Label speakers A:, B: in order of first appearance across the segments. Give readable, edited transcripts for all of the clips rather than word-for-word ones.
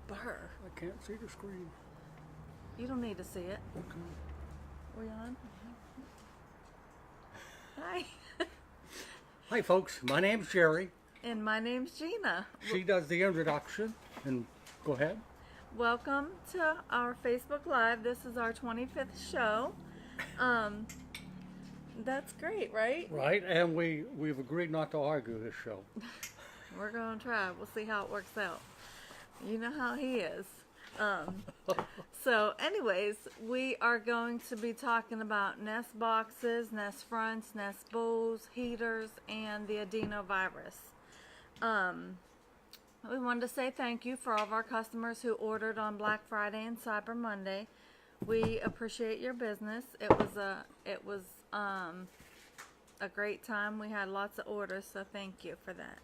A: Burr.
B: I can't see the screen.
A: You don't need to see it.
B: Okay.
A: We on? Hi.
B: Hi, folks. My name's Jerry.
A: And my name's Gina.
B: She does the introduction. And go ahead.
A: Welcome to our Facebook Live. This is our 25th show. That's great, right?
B: Right, and we've agreed not to argue this show.
A: We're going to try. We'll see how it works out. You know how he is. So anyways, we are going to be talking about nest boxes, nest fronts, nest bowls, heaters, and the adenovirus. We wanted to say thank you for all of our customers who ordered on Black Friday and Cyber Monday. We appreciate your business. It was a great time. We had lots of orders, so thank you for that.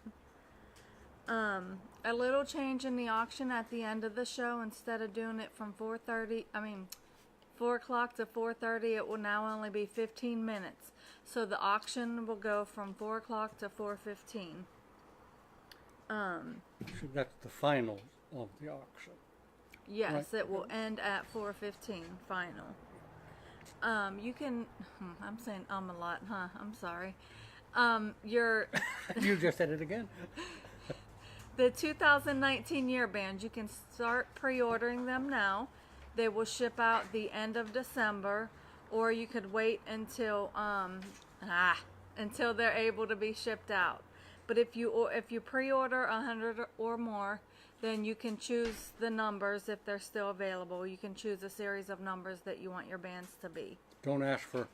A: A little change in the auction at the end of the show. Instead of doing it from 4 o'clock to 4:30, it will now only be 15 minutes. So the auction will go from 4 o'clock to 4:15.
B: So that's the final of the auction.
A: Yes,
B: Right.
A: it will end at 4:15 final. You can, I'm saying a lot, huh? I'm sorry.
B: You just said it again.
A: The 2019 year bands, you can start pre-ordering them now. They will ship out the end of December, or you could wait until they're able to be shipped out. But if you pre-order 100 or more, then you can choose the numbers if they're still available. You can choose a series of numbers that you want your bands to be.
B: Don't ask for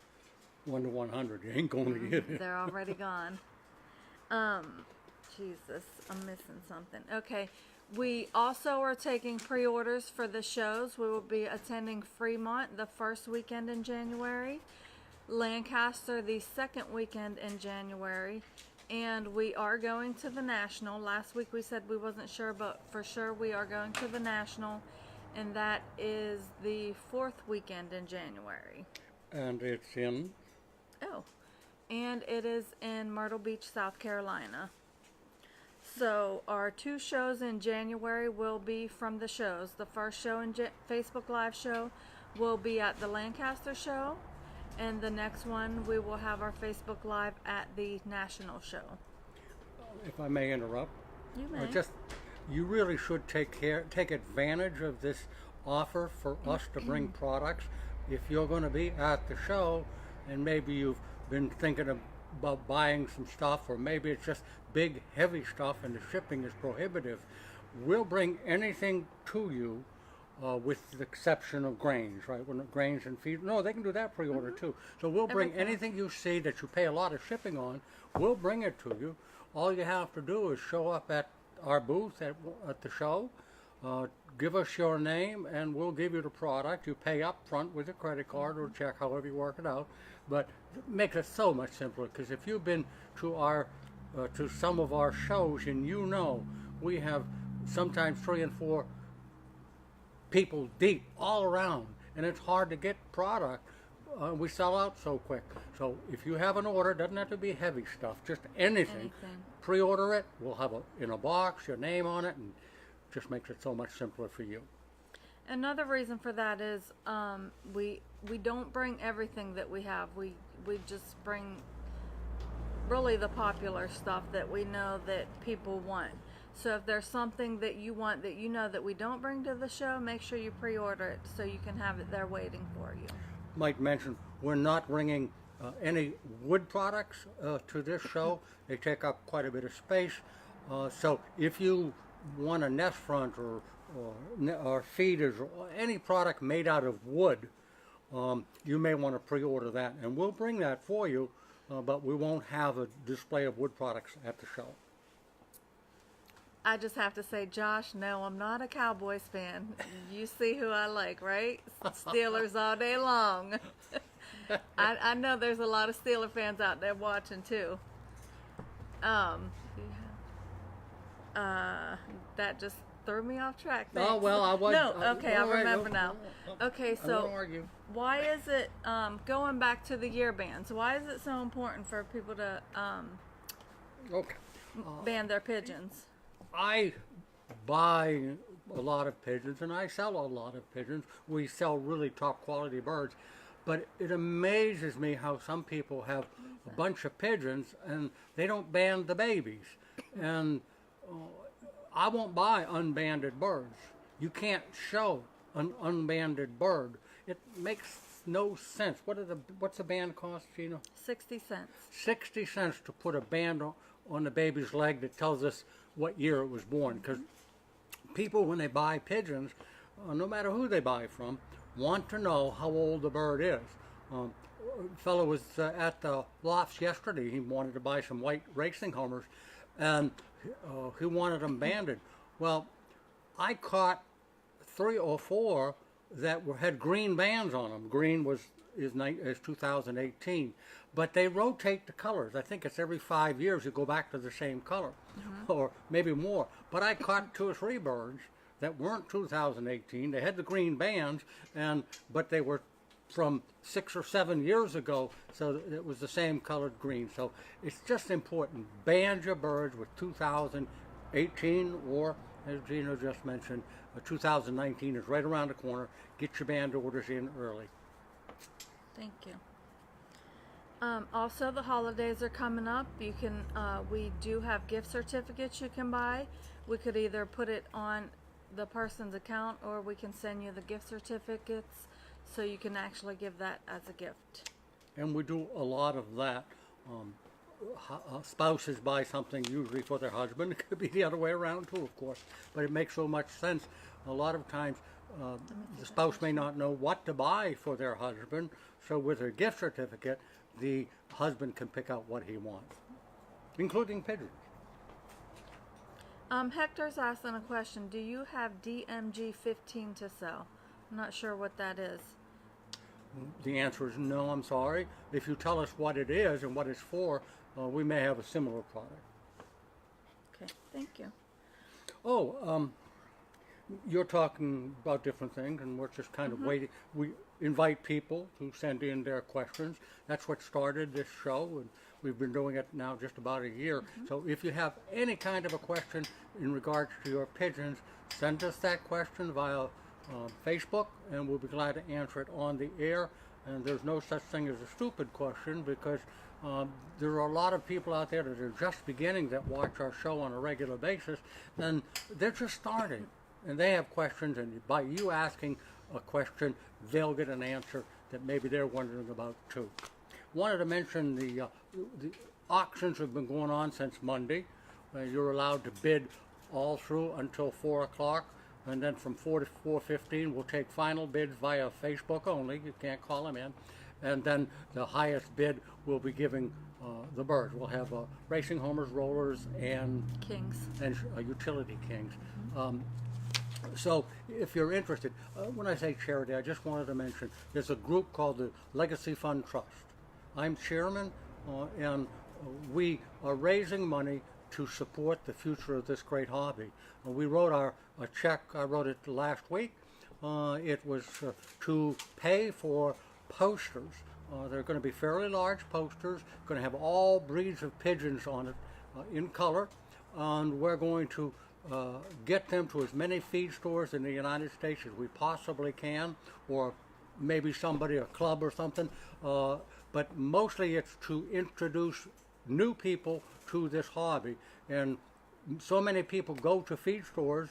B: 1 to 100. You ain't going to get it.
A: They're already gone. Jesus, I'm missing something. Okay, we also are taking pre-orders for the shows. We will be attending Fremont the first weekend in January, Lancaster the second weekend in January, and we are going to the National. Last week we said we wasn't sure, but for sure we are going to the National, and that is the fourth weekend in January.
B: And it's in?
A: Oh, and it is in Myrtle Beach, South Carolina. So our two shows in January will be from the shows. The first show in Facebook Live show will be at the Lancaster show, and the next one we will have our Facebook Live at the National show.
B: If I may interrupt.
A: You may.
B: You really should take advantage of this offer for us to bring products. If you're going to be at the show, and maybe you've been thinking about buying some stuff, or maybe it's just big heavy stuff and the shipping is prohibitive, we'll bring anything to you with the exception of grains, right? When grains and feed, no, they can do that pre-order too. So we'll bring anything you see that you pay a lot of shipping on, we'll bring it to you. All you have to do is show up at our booth at the show, give us your name, and we'll give you the product. You pay up front with a credit card or check, however you work it out. But it makes it so much simpler, because if you've been to to some of our shows, and you know we have sometimes 3 and 4 people deep all around, and it's hard to get product. We sell out so quick. So if you have an order, it doesn't have to be heavy stuff, just anything. Pre-order it. We'll have in a box, your name on it, and just makes it so much simpler for you.
A: Another reason for that is we don't bring everything that we have. We just bring really the popular stuff that we know that people want. So if there's something that you want that you know that we don't bring to the show, make sure you pre-order it so you can have it there waiting for you.
B: Might mention we're not bringing any wood products to this show. They take up quite a bit of space. So if you want a nest front or feeders or any product made out of wood, you may want to pre-order that, and we'll bring that for you, but we won't have a display of wood products at the show.
A: I just have to say, Josh, no, I'm not a Cowboys fan. You see who I like, right? Steelers all day long. I know there's a lot of Steeler fans out there watching too. That just threw me off track. Thanks.
B: Oh, well, I was.
A: No, okay, I remember now.
B: No,
A: okay,
B: I
A: so
B: won't argue.
A: why is it, going back to the year bands, why is it so important for people to
B: Okay.
A: ban their pigeons?
B: I buy a lot of pigeons, and I sell a lot of pigeons. We sell really top quality birds. But it amazes me how some people have a bunch of pigeons and they don't band the babies. And I won't buy unbanded birds. You can't show an unbanded bird. It makes no sense. What's a band cost, Gina?
A: 60 cents.
B: 60 cents to put a band on the baby's leg that tells us what year it was born. Because people, when they buy pigeons, no matter who they buy from, want to know how old the bird is. A fellow was at the lofts yesterday. He wanted to buy some white racing homers, and he wanted them banded. Well, I caught 3 or 4 that had green bands on them. Green is 2018, but they rotate the colors. I think it's every 5 years you go back to the same color, or maybe more. But I caught 2 or 3 birds that weren't 2018. They had the green bands, but they were from 6 or 7 years ago, so it was the same colored green. So it's just important. Band your birds with 2018, or as Gina just mentioned, 2019 is right around the corner. Get your band orders in early.
A: Thank you. Also, the holidays are coming up. You can, we do have gift certificates you can buy. We could either put it on the person's account, or we can send you the gift certificates so you can actually give that as a gift.
B: And we do a lot of that. Spouses buy something usually for their husband. It could be the other way around too, of course, but it makes so much sense. A lot of times the spouse may not know what to buy for their husband, so with a gift certificate the husband can pick out what he wants, including pigeons.
A: Hector's asking a question. Do you have DMG 15 to sell? I'm not sure what that is.
B: The answer is no, I'm sorry. If you tell us what it is and what it's for, we may have a similar product.
A: Okay, thank you.
B: Oh, you're talking about different things, and we're just kind of waiting. We invite people to send in their questions. That's what started this show, and we've been doing it now just about a year. So if you have any kind of a question in regards to your pigeons, send us that question via Facebook, and we'll be glad to answer it on the air. And there's no such thing as a stupid question, because there are a lot of people out there that are just beginning, that watch our show on a regular basis, and they're just starting. And they have questions, and by you asking a question, they'll get an answer that maybe they're wondering about too. Wanted to mention the auctions have been going on since Monday. You're allowed to bid all through until 4 o'clock. And then from 4 to 4:15, we'll take final bids via Facebook only. You can't call them in. And then the highest bid will be giving the birds. We'll have racing homers, rollers, and
A: Kings.
B: And utility kings. So if you're interested, when I say charity, I just wanted to mention there's a group called the Legacy Fund Trust. I'm chairman, and we are raising money to support the future of this great hobby. We wrote a check. I wrote it last week. It was to pay for posters. They're going to be fairly large posters, going to have all breeds of pigeons on it in color, and we're going to get them to as many feed stores in the United States as we possibly can, or maybe a club or something, but mostly it's to introduce new people to this hobby. And so many people go to feed stores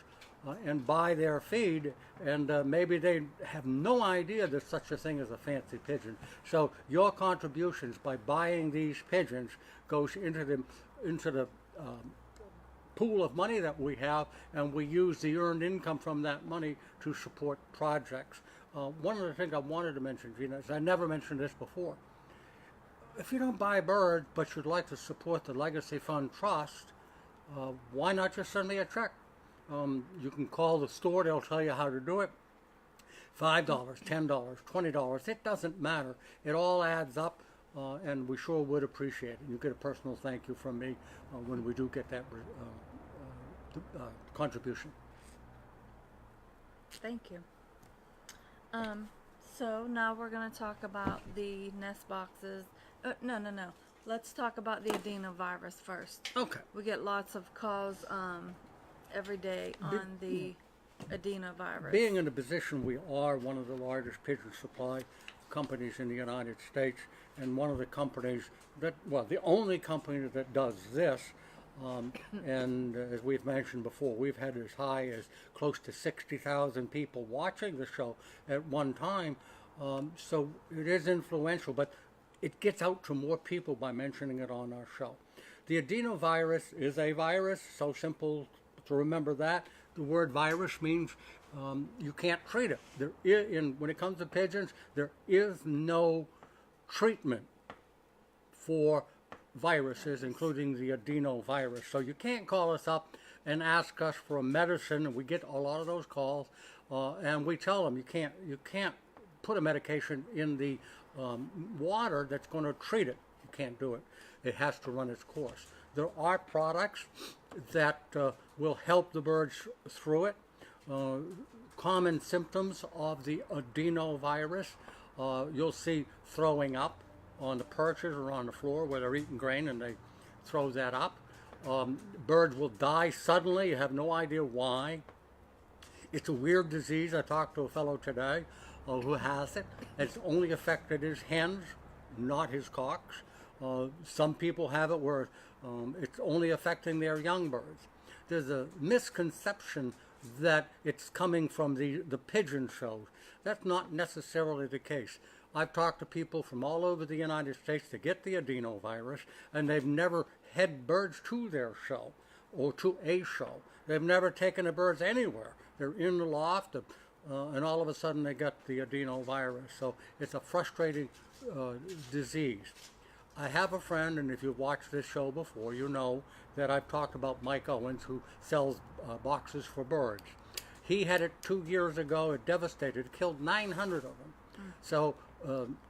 B: and buy their feed, and maybe they have no idea there's such a thing as a fancy pigeon. So your contributions by buying these pigeons goes into the pool of money that we have, and we use the earned income from that money to support projects. One of the things I wanted to mention, Gina, is I never mentioned this before. If you don't buy birds, but you'd like to support the Legacy Fund Trust, why not just send me a check? You can call the store, they'll tell you how to do it. $5, $10, $20, it doesn't matter. It all adds up, and we sure would appreciate it. You get a personal thank you from me when we do get that contribution.
A: Thank you. So now we're going to talk about the nest boxes. No. Let's talk about the adenovirus first.
B: Okay.
A: We get lots of calls every day on the adenovirus.
B: Being in the position we are, one of the largest pigeon supply companies in the United States, and one of the companies that, well, the only company that does this, and as we've mentioned before, we've had as high as close to 60,000 people watching the show at one time. So it is influential, but it gets out to more people by mentioning it on our show. The adenovirus is a virus, so simple to remember that. The word virus means you can't treat it. When it comes to pigeons, there is no treatment for viruses, including the adenovirus. So you can't call us up and ask us for a medicine, and we get a lot of those calls, and we tell them you can't put a medication in the water that's going to treat it. You can't do it. It has to run its course. There are products that will help the birds through it. Common symptoms of the adenovirus, you'll see throwing up on the perches or on the floor where they're eating grain and they throw that up. Birds will die suddenly. You have no idea why. It's a weird disease. I talked to a fellow today who has it. It's only affected his hens, not his cocks. Some people have it where it's only affecting their young birds. There's a misconception that it's coming from the pigeon shows. That's not necessarily the case. I've talked to people from all over the United States to get the adenovirus, and they've never had birds to their show or to a show. They've never taken the birds anywhere. They're in the loft, and all of a sudden they got the adenovirus. So it's a frustrating disease. I have a friend, and if you've watched this show before, you know that I've talked about Mike Owens, who sells boxes for birds. He had it 2 years ago. It devastated. It killed 900 of them. So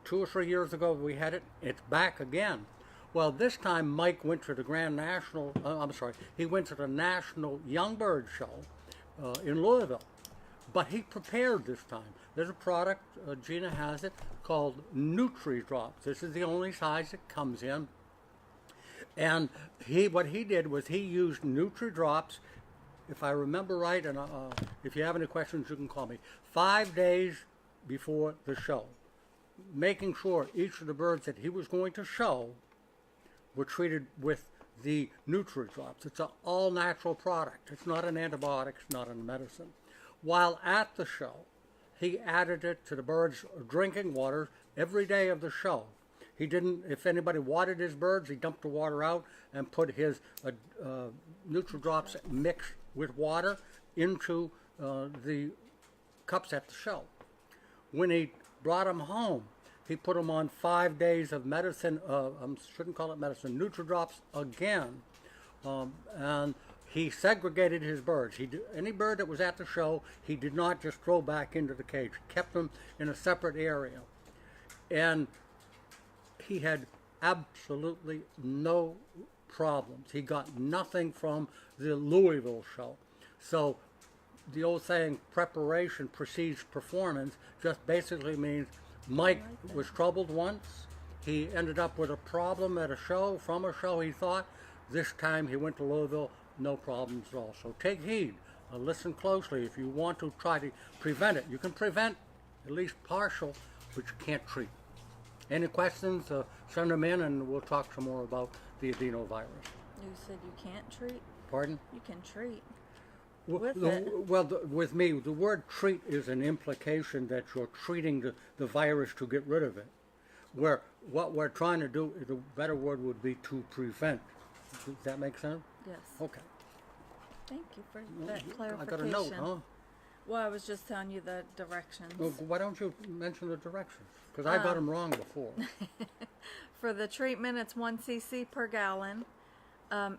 B: 2 or 3 years ago we had it. It's back again. Well, this time Mike went to the he went to the National Young Bird Show in Louisville. But he prepared this time. There's a product, Gina has it, called Nutri-Drops. This is the only size it comes in. And what he did was he used Nutri-Drops, if I remember right, and if you have any questions, you can call me, 5 days before the show, making sure each of the birds that he was going to show were treated with the Nutri-Drops. It's an all-natural product. It's not an antibiotic. It's not a medicine. While at the show, he added it to the birds' drinking water every day of the show. He didn't, if anybody watered his birds, he dumped the water out and put his Nutri-Drops mixed with water into the cups at the show. When he brought them home, he put them on 5 days of medicine, shouldn't call it medicine, Nutri-Drops again, and he segregated his birds. Any bird that was at the show, he did not just throw back into the cage. He kept them in a separate area. And he had absolutely no problems. He got nothing from the Louisville show. So the old saying, preparation precedes performance, just basically means Mike was troubled once. He ended up with a problem at a show, from a show he thought. This time he went to Louisville, no problems at all. So take heed, listen closely. If you want to try to prevent it, you can prevent at least partial, but you can't treat. Any questions, send them in and we'll talk some more about the adenovirus.
A: You said you can't treat?
B: Pardon?
A: You can treat.
B: With me, the word treat is an implication that you're treating the virus to get rid of it. Where what we're trying to do, the better word would be to prevent. Does that make sense?
A: Yes.
B: Okay.
A: Thank you for that clarification.
B: I got a note, huh?
A: Well, I was just telling you the directions.
B: Well, why don't you mention the directions? Because I got them wrong before.
A: For the treatment, it's 1 cc per gallon.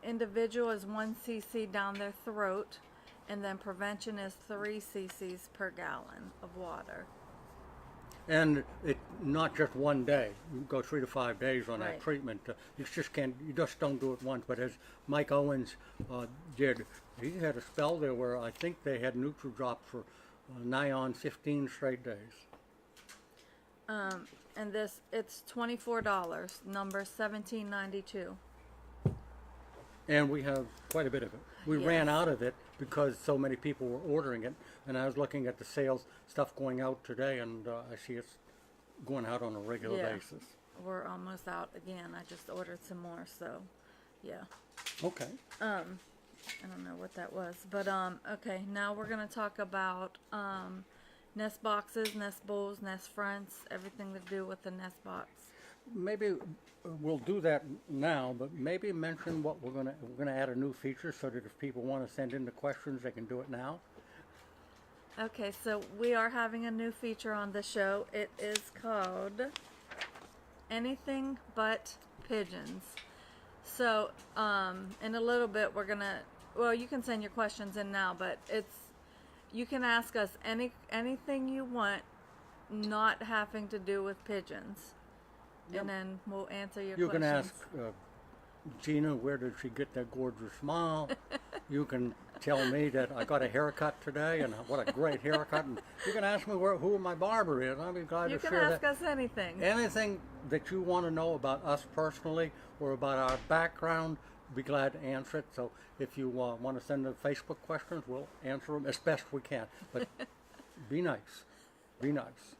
A: Individual is 1 cc down their throat. And then prevention is 3 cc's per gallon of water.
B: And it's not just one day. You go 3 to 5 days on that treatment. You just don't do it once. But as Mike Owens did, he had a spell there where I think they had Nutri-Drops for nigh on 15 straight days.
A: And it's $24, number 1792.
B: And we have quite a bit of it. We ran out of it because so many people were ordering it. And I was looking at the sales stuff going out today, and I see it's going out on a regular basis.
A: We're almost out again. I just ordered some more, so yeah.
B: Okay.
A: I don't know what that was, but okay. Now we're gonna talk about nest boxes, nest bowls, nest fronts, everything to do with the nest box.
B: Maybe we'll do that now, but maybe mention what we're gonna add a new feature so that if people want to send in the questions, they can do it now.
A: Okay, so we are having a new feature on the show. It is called Anything But Pigeons. So, in a little bit, we're gonna. Well, you can send your questions in now, but you can ask us anything you want, not having to do with pigeons, and then we'll answer your questions.
B: You can ask Gina, where did she get that gorgeous smile? You can tell me that I got a haircut today, and what a great haircut. And you can ask me who my barber is. I'll be glad to share that.
A: You can ask us anything.
B: Anything that you want to know about us personally or about our background, be glad to answer it. So if you want to send the Facebook questions, we'll answer them as best we can. But be nice. Be nice.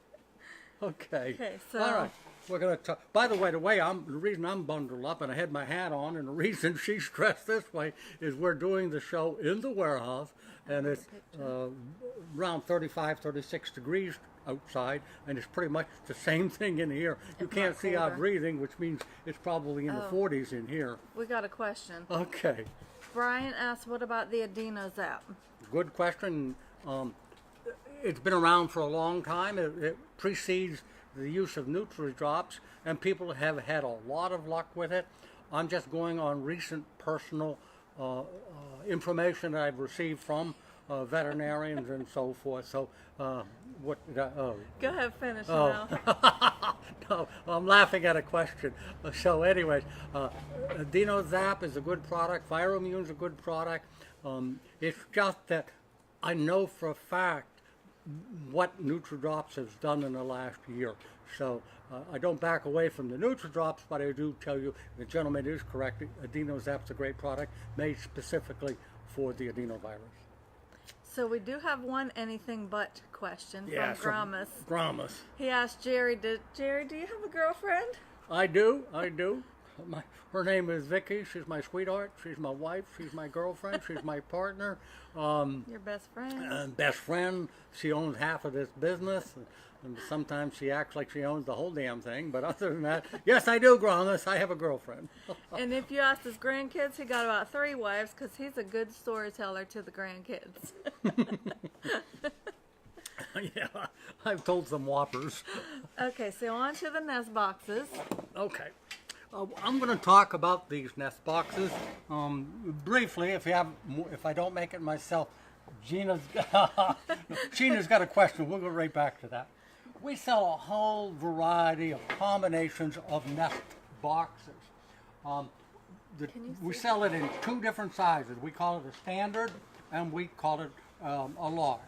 B: Okay.
A: Okay, so
B: all right. We're going to talk. By the way, the reason I'm bundled up and I had my hat on, and the reason she's dressed this way is we're doing the show in the warehouse, and it's around 35, 36 degrees outside, and it's pretty much the same thing in here. You can't see our breathing, which means it's probably in the 40s in here.
A: We got a question.
B: Okay.
A: Brian asked, what about the Adenovirus app?
B: Good question. It's been around for a long time. It precedes the use of Nutri-Drops, and people have had a lot of luck with it. I'm just going on recent personal information that I've received from veterinarians and so forth. So, what did I? Oh.
A: Go ahead, finish now.
B: No, I'm laughing at a question. So, anyways, AdenoZap is a good product. Viromune's a good product. It's just that I know for a fact what Nutri-Drops has done in the last year. So I don't back away from the Nutri-Drops, but I do tell you the gentleman is correct. AdenoZap's a great product made specifically for the adenovirus.
A: So we do have one anything but question from Gramus.
B: Gramus.
A: He asked Jerry, Jerry, do you have a girlfriend?
B: I do. Her name is Vicky. She's my sweetheart. She's my wife. She's my girlfriend. She's my partner.
A: Your best friend?
B: Best friend. She owns half of this business. And sometimes she acts like she owns the whole damn thing. But other than that, yes, I do, Gramus. I have a girlfriend.
A: And if you asked his grandkids, he got about 3 wives because he's a good storyteller to the grandkids.
B: Yeah, I've told some whoppers.
A: Okay, so on to the nest boxes.
B: Okay. I'm going to talk about these nest boxes briefly. If I don't make it myself, Gina's got a question. We'll go right back to that. We sell a whole variety of combinations of nest boxes. We sell it in 2 different sizes. We call it a standard, and we call it a large.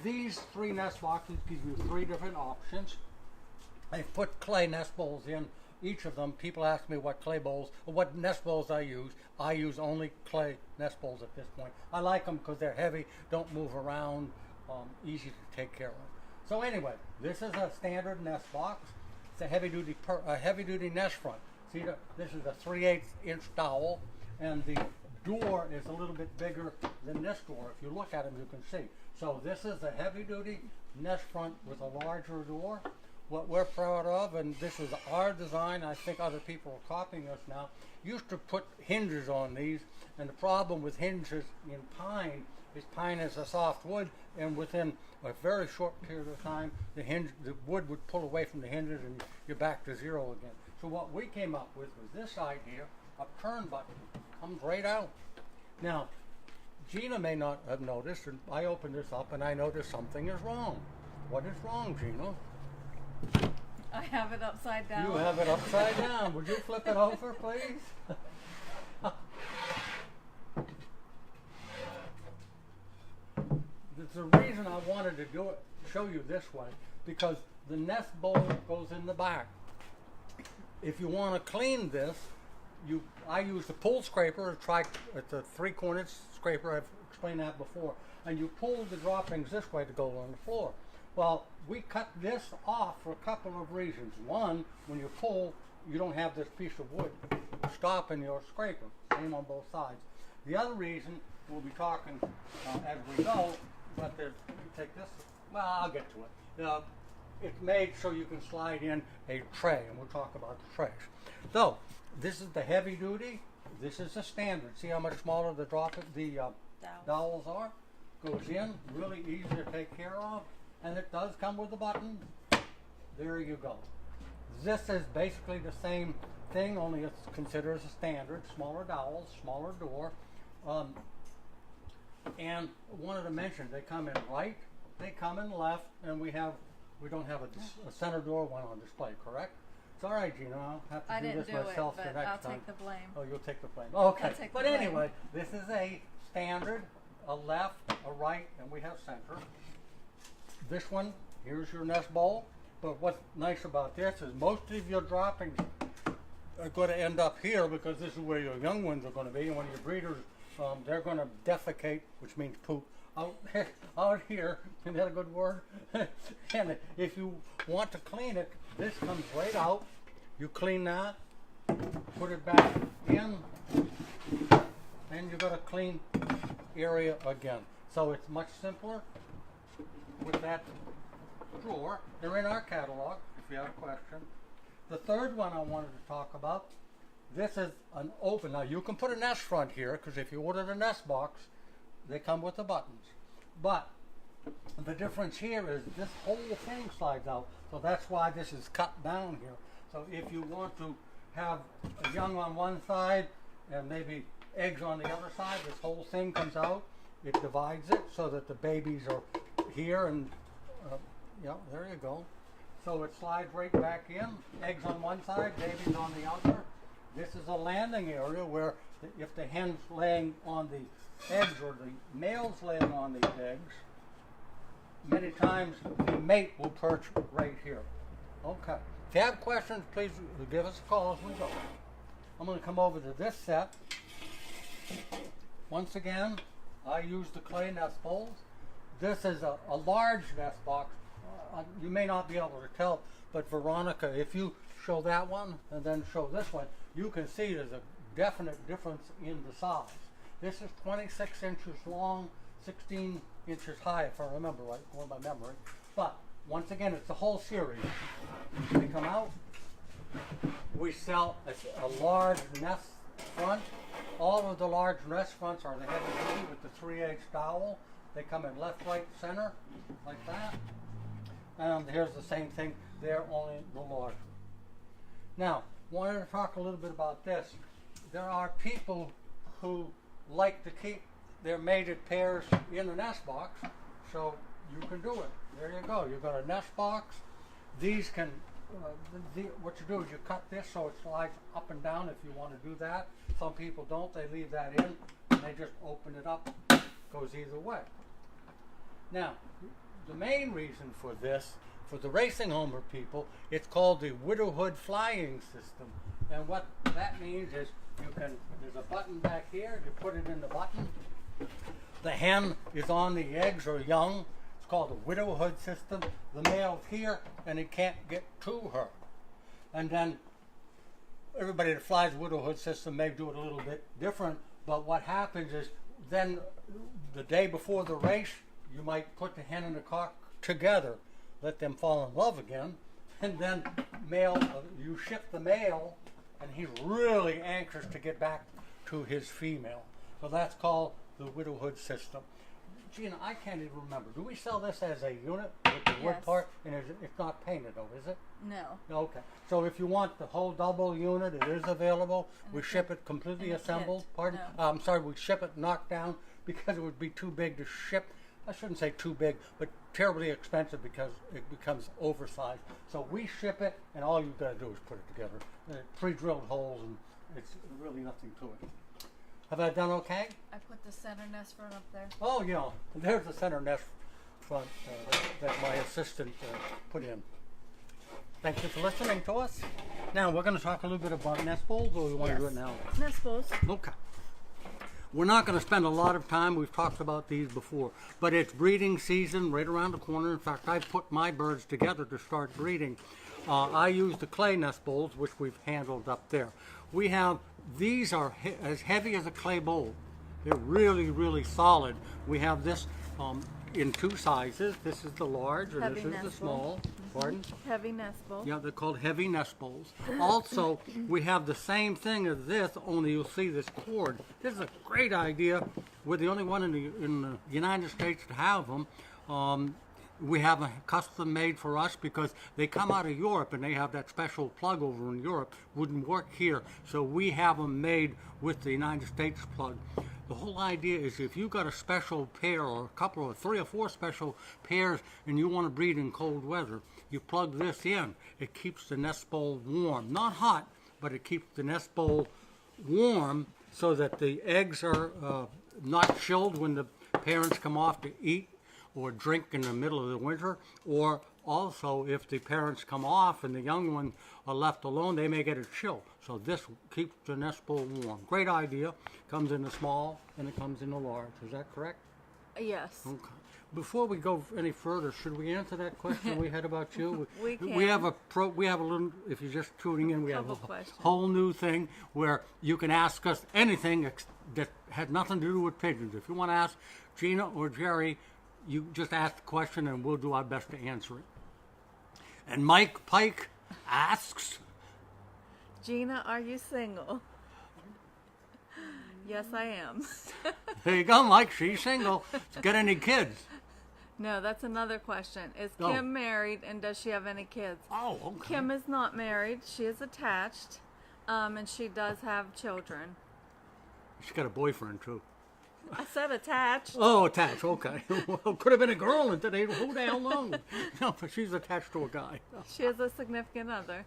B: These 3 nest boxes give you 3 different options. I've put clay nest bowls in each of them. People ask me what clay bowls or what nest bowls I use. I use only clay nest bowls at this point. I like them because they're heavy, don't move around, easy to take care of. So anyway, this is a standard nest box. It's a heavy-duty nest front. See, this is a 3/8 inch dowel, and the door is a little bit bigger than this door. If you look at them, you can see. So this is a heavy-duty nest front with a larger door. What we're proud of, and this is our design, I think other people are copying us now, used to put hinges on these, and the problem with hinges in pine is pine is a soft wood, and within a very short period of time, the wood would pull away from the hinges and you're back to zero again. So what we came up with was this idea, a turn button, comes right out. Now, Gina may not have noticed, and I opened this up and I noticed something is wrong. What is wrong, Gina?
A: I have it upside down.
B: You have it upside down. Would you flip it over, please? There's a reason I wanted to do it, show you this way, because the nest bowl goes in the back. If you want to clean this, I use the pull scraper, it's a 3-cornered scraper. I've explained that before. And you pull the droppings this way to go on the floor. Well, we cut this off for a couple of reasons. One, when you pull, you don't have this piece of wood stopping your scraper. Same on both sides. The other reason, we'll be talking as we go, but let me take this. Well, I'll get to it. It's made so you can slide in a tray, and we'll talk about the trays. So, this is the heavy duty. This is the standard. See how much smaller the dowels are? Goes in, really easy to take care of, and it does come with a button. There you go. This is basically the same thing, only it's considered as a standard. Smaller dowels, smaller door. And wanted to mention, they come in right, they come in left, and we don't have a center door one on display, correct? It's all right, Gina. I'll have to do this myself the next time.
A: I'll take the blame.
B: Oh, you'll take the blame. Okay.
A: I'll take
B: But
A: the blame.
B: anyway, this is a standard, a left, a right, and we have center. This one, here's your nest bowl. But what's nice about this is most of your droppings are going to end up here because this is where your young ones are going to be. And when your breeders, they're going to defecate, which means poop, out here. Isn't that a good word? And if you want to clean it, this comes right out. You clean that, put it back in, and you've got a clean area again. So it's much simpler with that drawer. They're in our catalog if you have a question. The third one I wanted to talk about, this is an open. Now you can put a nest front here because if you order the nest box, they come with the buttons. But the difference here is this whole thing slides out. So that's why this is cut down here. So if you want to have a young on one side and maybe eggs on the other side, this whole thing comes out. It divides it so that the babies are here and yeah, there you go. So it slides right back in. Eggs on one side, babies on the other. This is a landing area where if the hen's laying on the eggs or the male's laying on the eggs, many times the mate will perch right here. Okay. If you have questions, please give us a call as we go. I'm going to come over to this set. Once again, I use the clay nest bowls. This is a large nest box. You may not be able to tell, but Veronica, if you show that one and then show this one, you can see there's a definite difference in the size. This is 26 inches long, 16 inches high, if I remember right, going by memory. But once again, it's the whole series. They come out. We sell a large nest front. All of the large nest fronts are the heavy duty with the 3/8 dowel. They come in left, right, center, like that. And here's the same thing there, only the larger. Now, wanted to talk a little bit about this. There are people who like to keep their mated pairs in a nest box, so you can do it. There you go. You've got a nest box. These can, what you do is you cut this so it slides up and down if you want to do that. Some people don't. They leave that in and they just open it up. Goes either way. Now, the main reason for this, for the racing homer people, it's called the widowhood flying system. And what that means is there's a button back here, you put it in the button. The hen is on the eggs or young. It's called the widowhood system. The male's here and he can't get to her. And then everybody that flies the widowhood system may do it a little bit different, but what happens is then the day before the race, you might put the hen and the cock together, let them fall in love again, and then you ship the male, and he's really anxious to get back to his female. So that's called the widowhood system. Gina, I can't even remember. Do we sell this as a unit with the wood part? And it's not painted though, is it?
A: No.
B: Okay. So if you want the whole double unit, it is available. We ship it completely assembled. Pardon?
A: No.
B: I'm sorry, we ship it knocked down because it would be too big to ship. I shouldn't say too big, but terribly expensive because it becomes oversized. So we ship it, and all you've got to do is put it together. Pre-drilled holes, and it's really nothing to it. Have I done okay?
A: I put the center nest front up there.
B: Oh, yeah. There's the center nest front that my assistant put in. Thank you for listening to us. Now, we're going to talk a little bit about nest bowls, or we want to do it now?
A: Nest bowls.
B: Okay. We're not going to spend a lot of time. We've talked about these before. But it's breeding season right around the corner. In fact, I put my birds together to start breeding. I use the clay nest bowls, which we've handled up there. We have, these are as heavy as a clay bowl. They're really, really solid. We have this in two sizes. This is the large, and this is the small. Pardon?
A: Heavy nest bowl.
B: Yeah, they're called heavy nest bowls. Also, we have the same thing as this, only you'll see this cord. This is a great idea. We're the only one in the United States to have them. We have a custom made for us because they come out of Europe and they have that special plug over in Europe. Wouldn't work here. So we have them made with the United States plug. The whole idea is if you've got a special pair or a couple or 3 or 4 special pairs and you want to breed in cold weather, you plug this in. It keeps the nest bowl warm. Not hot, but it keeps the nest bowl warm so that the eggs are not chilled when the parents come off to eat or drink in the middle of the winter, or also if the parents come off and the young ones are left alone, they may get a chill. So this keeps the nest bowl warm. Great idea. Comes in the small and it comes in the large. Is that correct?
A: Yes.
B: Okay. Before we go any further, should we answer that question we had about you?
A: We can.
B: We have a little. If you're just tuning in, we have a
A: question.
B: whole new thing where you can ask us anything that had nothing to do with pigeons. If you want to ask Gina or Jerry, you just ask the question and we'll do our best to answer it. And Mike Pike asks,
A: Gina, are you single? Yes, I am.
B: there you go, Mike, she's single. Got any kids?
A: No, that's another question. Is
B: Oh.
A: Kim married and does she have any kids?
B: Oh, okay.
A: Kim is not married. She is attached, and she does have children.
B: She's got a boyfriend, too.
A: I said attached.
B: Oh, attached, okay. Well, could have been a girl and today, who the hell knows? No, but she's attached to a guy.
A: She is a significant other.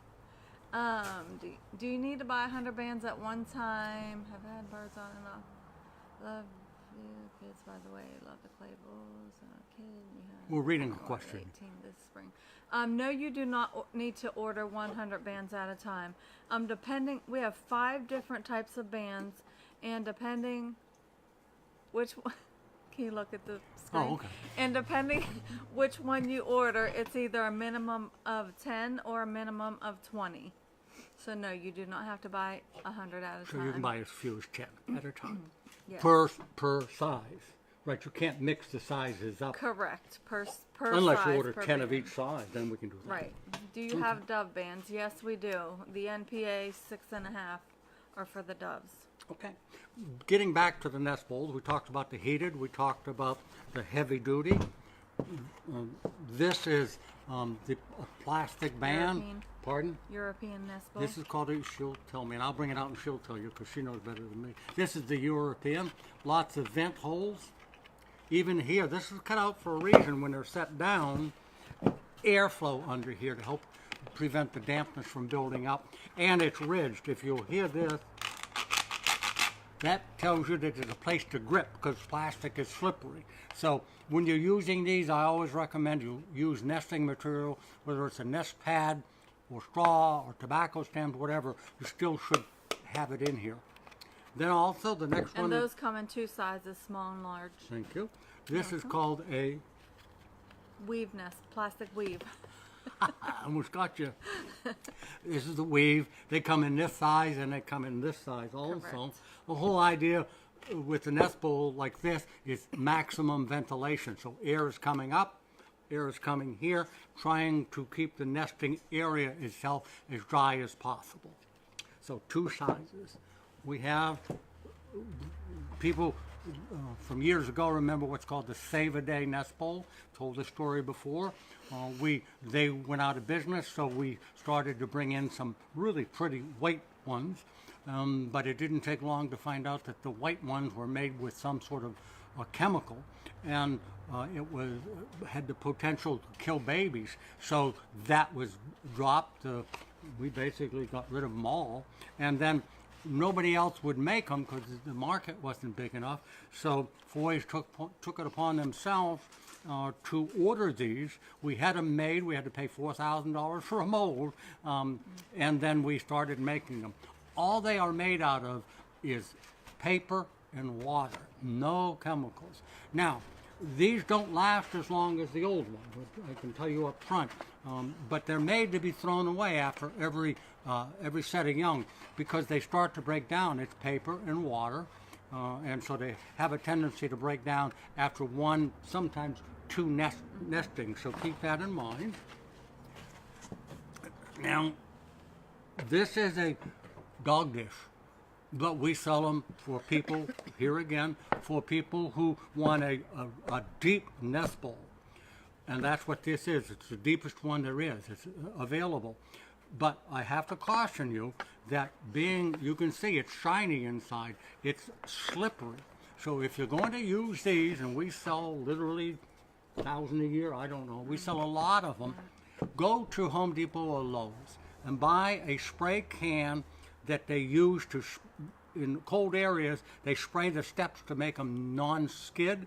A: Do you need to buy 100 bands at one time? Have had birds on and off. Love you kids, by the way. Love the clay bowls. Kid, you have
B: We're reading a question.
A: 18 this spring. No, you do not need to order 100 bands at a time. We have 5 different types of bands, and depending which one, can you look at the screen?
B: Oh, okay.
A: And depending which one you order, it's either a minimum of 10 or a minimum of 20. So no, you do not have to buy 100 at a time.
B: So you can buy as few as 10 at a time.
A: Yes.
B: Per size. Right, you can't mix the sizes up.
A: Correct. Per
B: Unless
A: size,
B: you order
A: per
B: 10 of
A: band.
B: each size, then we can do that.
A: Right. Do you have dove bands? Yes, we do. The NPA 6.5 are for the doves.
B: Okay. Getting back to the nest bowls, we talked about the heated, we talked about the heavy duty. This is the plastic band.
A: European.
B: Pardon?
A: European nest bowl.
B: This is called, she'll tell me, and I'll bring it out and she'll tell you because she knows better than me. This is the European. Lots of vent holes. Even here, this is cut out for a reason. When they're set down, airflow under here to help prevent the dampness from building up. And it's ridged. If you'll hear this, that tells you that there's a place to grip because plastic is slippery. So when you're using these, I always recommend you use nesting material, whether it's a nest pad or straw or tobacco stems, whatever, you still should have it in here. Then also the next one.
A: And those come in 2 sizes, small and large.
B: Thank you. This is called a.
A: Weave nest, plastic weave.
B: I almost got you. This is the weave. They come in this size and they come in this size also.
A: Correct.
B: The whole idea with the nest bowl like this is maximum ventilation. So air is coming up, air is coming here, trying to keep the nesting area itself as dry as possible. So 2 sizes. We have people from years ago remember what's called the Save-A-Day Nest Bowl. Told this story before. They went out of business, so we started to bring in some really pretty white ones. But it didn't take long to find out that the white ones were made with some sort of a chemical, and it had the potential to kill babies. So that was dropped. We basically got rid of them all, and then nobody else would make them because the market wasn't big enough. So Foy's took it upon themselves to order these. We had them made. We had to pay $4,000 for a mold, and then we started making them. All they are made out of is paper and water, no chemicals. Now, these don't last as long as the old ones, I can tell you up front, but they're made to be thrown away after every set of young because they start to break down. It's paper and water, and so they have a tendency to break down after one, sometimes two nestings, so keep that in mind. Now, this is a dog dish, but we sell them for people, here again, for people who want a deep nest bowl. And that's what this is. It's the deepest one there is. It's available. But I have to caution you that you can see it's shiny inside. It's slippery. So if you're going to use these, and we sell literally 1,000 a year, I don't know. We sell a lot of them. Go to Home Depot or Lowe's and buy a spray can that they use in cold areas. They spray the steps to make them non-skid.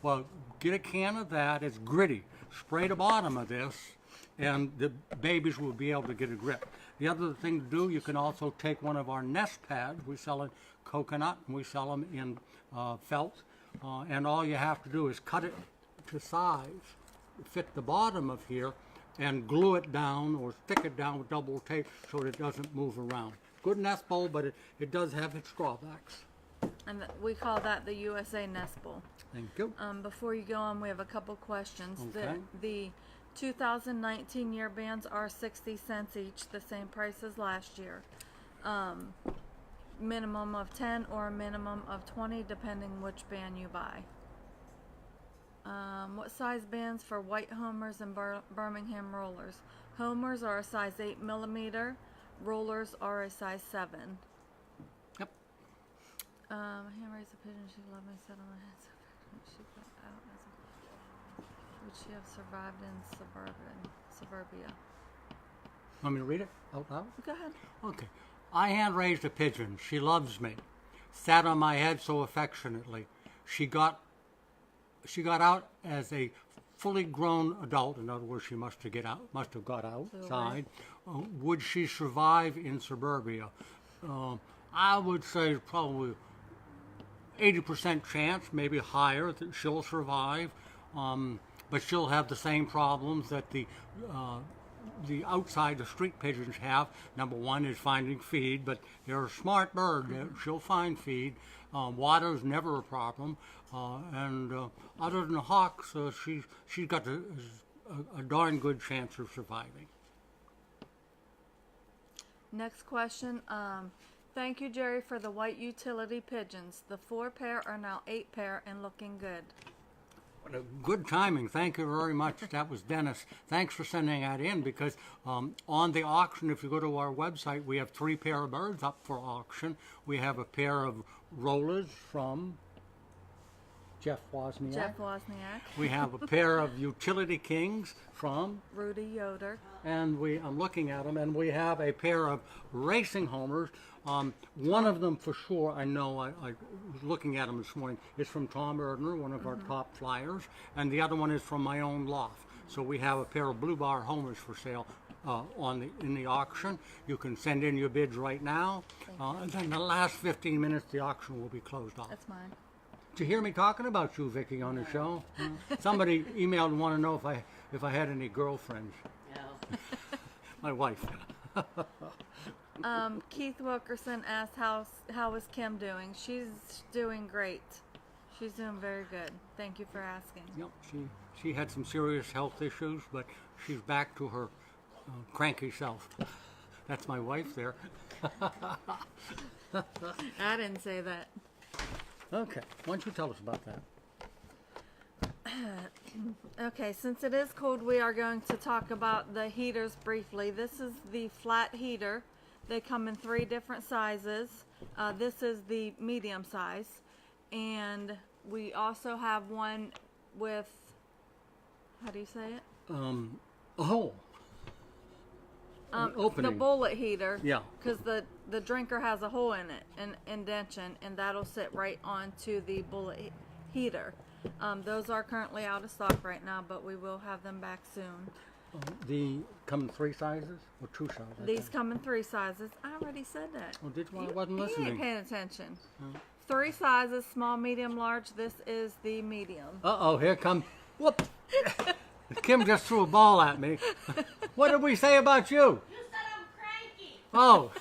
B: Well, get a can of that. It's gritty. Spray the bottom of this, and the babies will be able to get a grip. The other thing to do, you can also take one of our nest pads. We sell in coconut, and we sell them in felt. And all you have to do is cut it to size, fit the bottom of here, and glue it down or stick it down with double tape so that it doesn't move around. Good nest bowl, but it does have its drawbacks.
A: And we call that the USA Nest Bowl.
B: Thank you.
A: Before you go on, we have a couple questions.
B: Okay.
A: The 2019 year bands are 60 cents each, the same price as last year. Minimum of 10 or a minimum of 20, depending which band you buy. What size bands for white homers and Birmingham rollers? Homers are a size 8 millimeter. Rollers are a size 7.
B: Yep.
A: I hand raised a pigeon. She loved me, said on my head. She got out as would she have survived in suburbia?
B: Want me to read it out loud?
A: Go ahead.
B: Okay. I hand raised a pigeon. She loves me. Sat on my head so affectionately. She got out as a fully grown adult. In other words, she must have got outside. Would she survive in suburbia? I would say probably 80% chance, maybe higher, that she'll survive. But she'll have the same problems that the outside, the street pigeons have. Number one is finding feed, but they're a smart bird. She'll find feed. Water is never a problem. And other than the hawks, she's got a darn good chance of surviving.
A: Next question. Thank you, Jerry, for the white utility pigeons. The 4 pair are now 8 pair and looking good.
B: What a good timing. Thank you very much. That was Dennis. Thanks for sending that in because on the auction, if you go to our website, we have 3 pair of birds up for auction. We have a pair of rollers from Jeff Wozniak. We have a pair of utility kings from
A: Rudy Yoder.
B: And I'm looking at them, and we have a pair of racing homers. One of them for sure, I know, I was looking at them this morning, is from Tom Erdner, one of our top flyers, and the other one is from my own loft. So we have a pair of blue bar homers for sale in the auction. You can send in your bids right now, and then the last 15 minutes the auction will be closed off.
A: That's mine.
B: Did you hear me talking about you, Vicki, on the show? Somebody emailed and wanted to know if I had any girlfriends.
C: No.
B: My wife.
A: Keith Wilkerson asked how is Kim doing? She's doing great. She's doing very good. Thank you for asking.
B: Yep, she had some serious health issues, but she's back to her cranky self. That's my wife there.
A: I didn't say that.
B: Okay, why don't you tell us about that?
A: Okay, since it is cold, we are going to talk about the heaters briefly. This is the flat heater. They come in 3 different sizes. This is the medium size. And we also have one with, how do you say it?
B: A hole. An opening.
A: The bullet heater.
B: Yeah.
A: Because the drinker has a hole in it, an indentation, and that'll sit right onto the bullet heater. Those are currently out of stock right now, but we will have them back soon.
B: The come in 3 sizes or 2 sizes?
A: These come in 3 sizes. I already said that.
B: Oh, did you? I wasn't listening.
A: You ain't paying attention. 3 sizes, small, medium, large. This is the medium.
B: Uh-oh, here come... Whoop! Kim just threw a ball at me. What did we say about you?
C: You said I'm cranky.
B: Oh.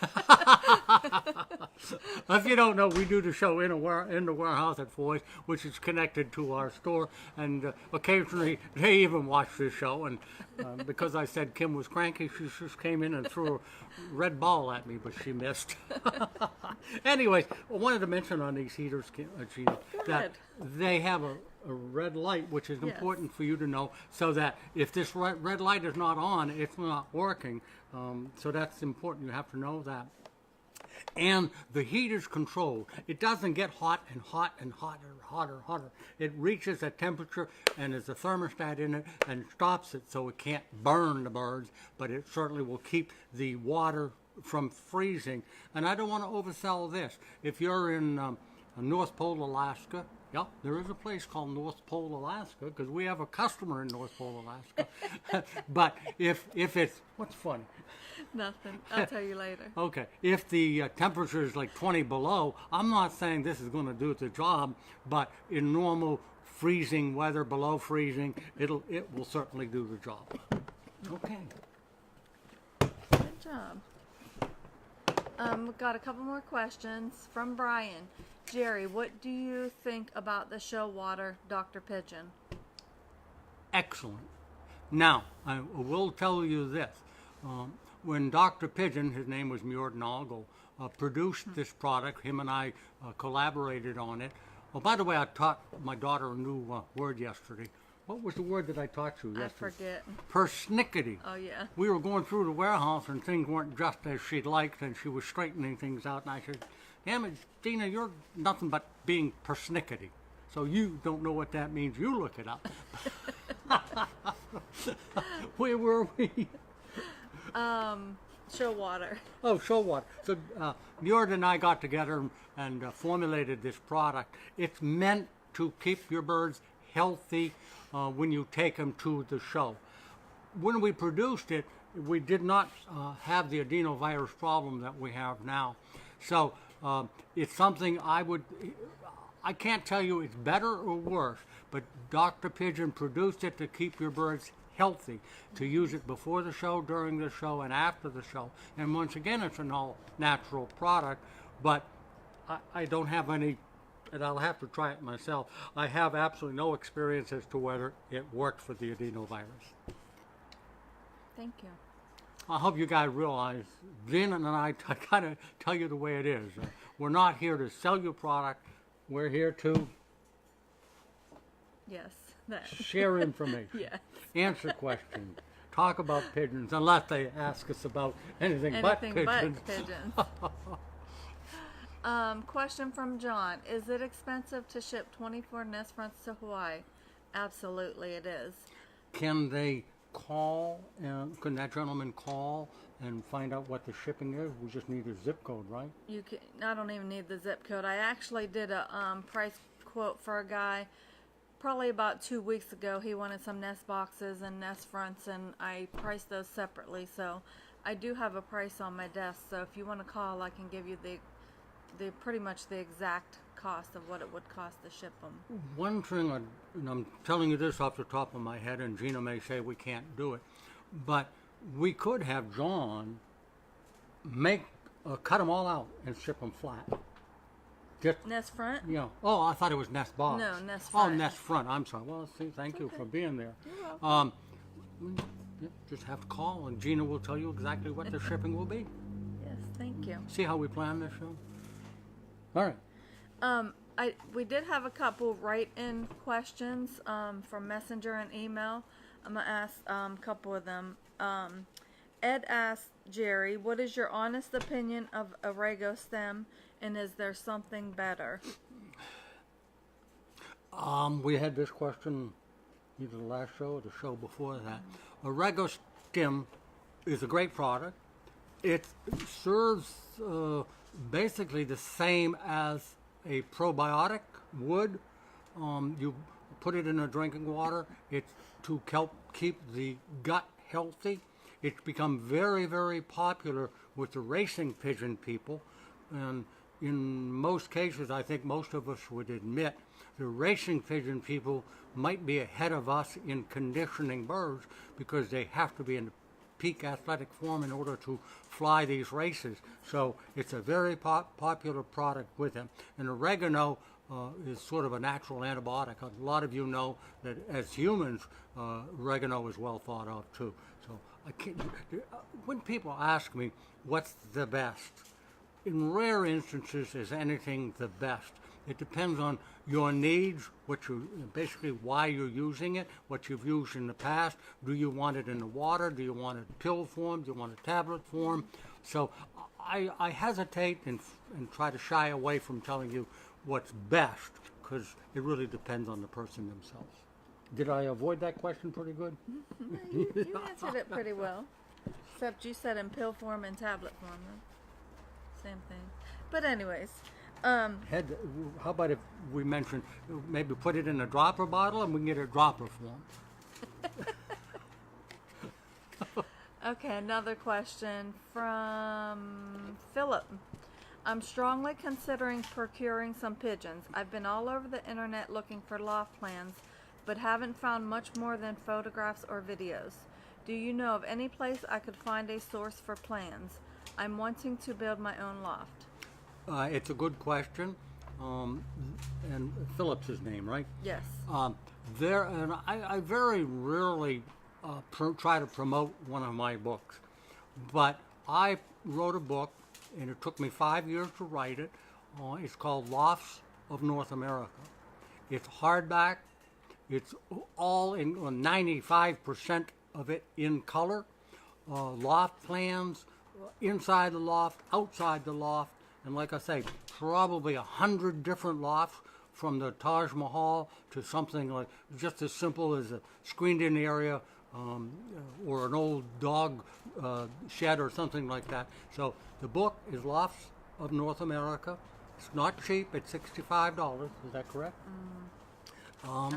B: If you don't know, we do the show in the warehouse at Foy's, which is connected to our store, and occasionally they even watch this show. And because I said Kim was cranky, she just came in and threw a red ball at me, but she missed. Anyways, I wanted to mention on these heaters, Gina, that they have a red light, which is important for you to know, so that if this red light is not on, it's not working. So that's important. You have to know that. And the heat is controlled. It doesn't get hot and hot and hotter. It reaches a temperature, and there's a thermostat in it and stops it so it can't burn the birds, but it certainly will keep the water from freezing. And I don't want to oversell this. If you're in North Pole, Alaska, yeah, there is a place called North Pole, Alaska, because we have a customer in North Pole, Alaska. But if it's, what's funny?
A: Nothing. I'll tell you later.
B: Okay. If the temperature is like 20 below, I'm not saying this is going to do the job, but in normal freezing weather, below freezing, it will certainly do the job. Okay.
A: Good job. We've got a couple more questions from Brian. Jerry, what do you think about the show water, Dr. Pigeon?
B: Excellent. Now, I will tell you this. When Dr. Pigeon, his name was Muirden Algo, produced this product, him and I collaborated on it. Oh, by the way, I taught my daughter a new word yesterday. What was the word that I taught you yesterday?
A: I forget.
B: Persnickety.
A: Oh, yeah.
B: We were going through the warehouse and things weren't just as she'd liked, and she was straightening things out, and I said, damn it, Dina, you're nothing but being persnickety. So you don't know what that means. You look it up. Where were we?
A: Show water.
B: Oh, show water. So Muirden and I got together and formulated this product. It's meant to keep your birds healthy when you take them to the show. When we produced it, we did not have the adenovirus problem that we have now. So it's something I can't tell you it's better or worse, but Dr. Pigeon produced it to keep your birds healthy, to use it before the show, during the show, and after the show. And once again, it's an all-natural product, but I don't have any, and I'll have to try it myself. I have absolutely no experience as to whether it worked for the adenovirus.
A: Thank you.
B: I hope you guys realize, Jen and I kind of tell you the way it is. We're not here to sell you product. We're here to share information, answer questions, talk about pigeons, unless they ask us about anything but pigeons.
A: Question from John. Is it expensive to ship 24 nest fronts to Hawaii? Absolutely it is.
B: Can they call, can that gentleman call and find out what the shipping is? We just need a zip code, right?
A: I don't even need the zip code. I actually did a price quote for a guy probably about 2 weeks ago. He wanted some nest boxes and nest fronts, and I priced those separately. So I do have a price on my desk. So if you want to call, I can give you the pretty much the exact cost of what it would cost to ship them.
B: One thing, and I'm telling you this off the top of my head, and Gina may say we can't do it, but we could have John cut them all out and ship them flat. Just,
A: nest front?
B: Yeah. Oh, I thought it was nest box.
A: No, nest front.
B: Oh, nest front. I'm sorry. Well, see, thank you for being there.
A: You're welcome.
B: Just have to call, and Gina will tell you exactly what the shipping will be.
A: Yes, thank you.
B: See how we plan this show? All right.
A: We did have a couple write-in questions from Messenger and email. I'm going to ask a couple of them. Ed asked Jerry, what is your honest opinion of Arago stem, and is there something better?
B: We had this question either the last show or the show before that. Arago stem is a great product. It serves basically the same as a probiotic would. You put it in a drinking water. It's to help keep the gut healthy. It's become very, very popular with the racing pigeon people. And in most cases, I think most of us would admit the racing pigeon people might be ahead of us in conditioning birds because they have to be in peak athletic form in order to fly these races. So it's a very popular product with them. And oregano is sort of a natural antibiotic. A lot of you know that as humans, oregano is well thought of too. So when people ask me what's the best, in rare instances is anything the best. It depends on your needs, basically why you're using it, what you've used in the past. Do you want it in the water? Do you want it in pill form? Do you want it tablet form? So I hesitate and try to shy away from telling you what's best because it really depends on the person themselves. Did I avoid that question pretty good?
A: You answered it pretty well. Except you said in pill form and tablet form. Same thing. But anyways.
B: How about if we mention maybe put it in a dropper bottle and we can get a dropper form?
A: Okay, another question from Philip. I'm strongly considering procuring some pigeons. I've been all over the internet looking for loft plans, but haven't found much more than photographs or videos. Do you know of any place I could find a source for plans? I'm wanting to build my own loft.
B: It's a good question. And Philip's his name, right?
A: Yes.
B: And I very rarely try to promote one of my books, but I wrote a book, and it took me 5 years to write it. It's called Lofts of North America. It's hardback. It's all in 95% of it in color. Loft plans, inside the loft, outside the loft, and like I say, probably 100 different lofts from the Taj Mahal to something like just as simple as a screened-in area or an old dog shed or something like that. So the book is Lofts of North America. It's not cheap. It's $65. Is that correct? Or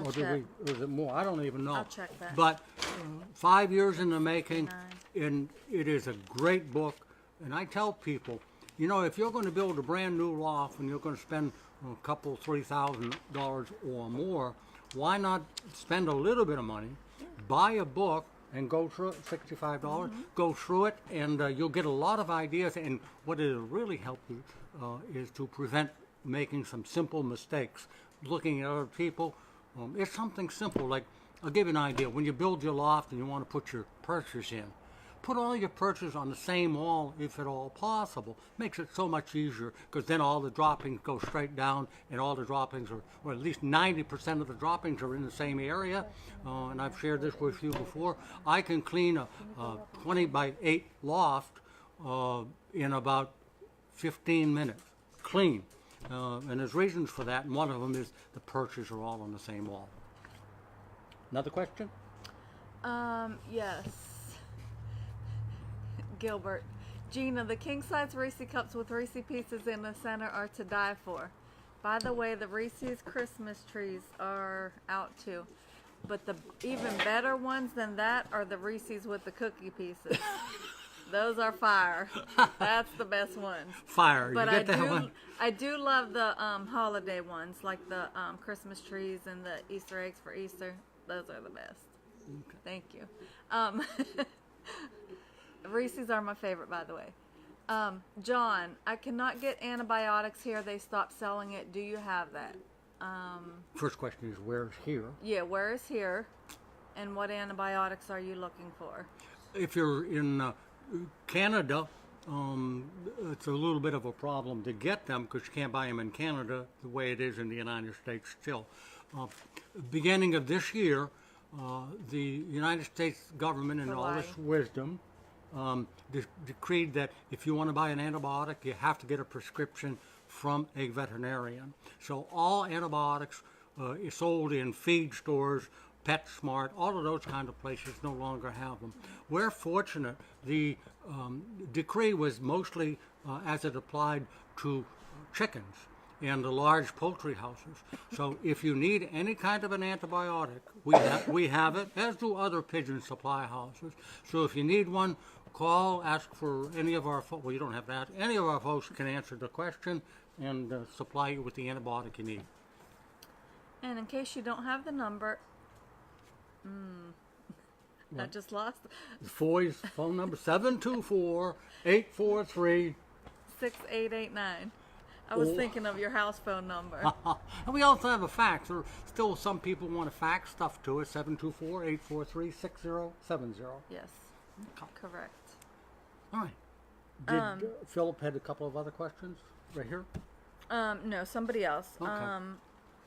B: is it more? I don't even know.
A: I'll check that.
B: But 5 years in the making, and it is a great book. And I tell people, you know, if you're going to build a brand new loft and you're going to spend a couple, $3,000 or more, why not spend a little bit of money, buy a book, and go through it, $65, go through it, and you'll get a lot of ideas. And what it'll really help you is to prevent making some simple mistakes. Looking at other people, it's something simple. Like, I'll give you an idea. When you build your loft and you want to put your perches in, put all your perches on the same wall if at all possible. Makes it so much easier because then all the droppings go straight down and all the droppings are, or at least 90% of the droppings are in the same area. And I've shared this with you before. I can clean a 20 by 8 loft in about 15 minutes. Clean. And there's reasons for that, and one of them is the perches are all on the same wall. Another question?
A: Yes. Gilbert. Gina, the king-size Reese cups with Reese pieces in the center are to die for. By the way, the Reese's Christmas trees are out too. But the even better ones than that are the Reese's with the cookie pieces. Those are fire. That's the best ones.
B: Fire.
A: But
B: you get that one?
A: I do love the holiday ones, like the Christmas trees and the Easter eggs for Easter. Those are the best. Okay. Thank you. Reese's are my favorite, by the way. John, I cannot get antibiotics here. They stopped selling it. Do you have that?
B: First question is, where's here?
A: Yeah, where is here? And what antibiotics are you looking for?
B: If you're in Canada, it's a little bit of a problem to get them because you can't buy them in Canada the way it is in the United States still. Beginning of this year, the United States government, in all its wisdom, decreed that if you want to buy an antibiotic, you have to get a prescription from a veterinarian. So all antibiotics is sold in feed stores PetSmart, all of those kind of places no longer have them. We're fortunate. The decree was mostly as it applied to chickens and the large poultry houses. So if you need any kind of an antibiotic, we have it, as do other pigeon supply houses. So if you need one, call, ask for any of our folks. Well, you don't have to ask. Any of our folks can answer the question and supply you with the antibiotic you need.
A: And in case you don't have the number, I just lost
B: Foy's phone number, 724-843.
A: 6889. I was thinking of your house phone number.
B: And we also have a fax. There are still some people want to fax stuff to us, 724-843-6070.
A: Yes, correct.
B: All right. Did Philip had a couple of other questions right here?
A: No, somebody else.
B: Okay.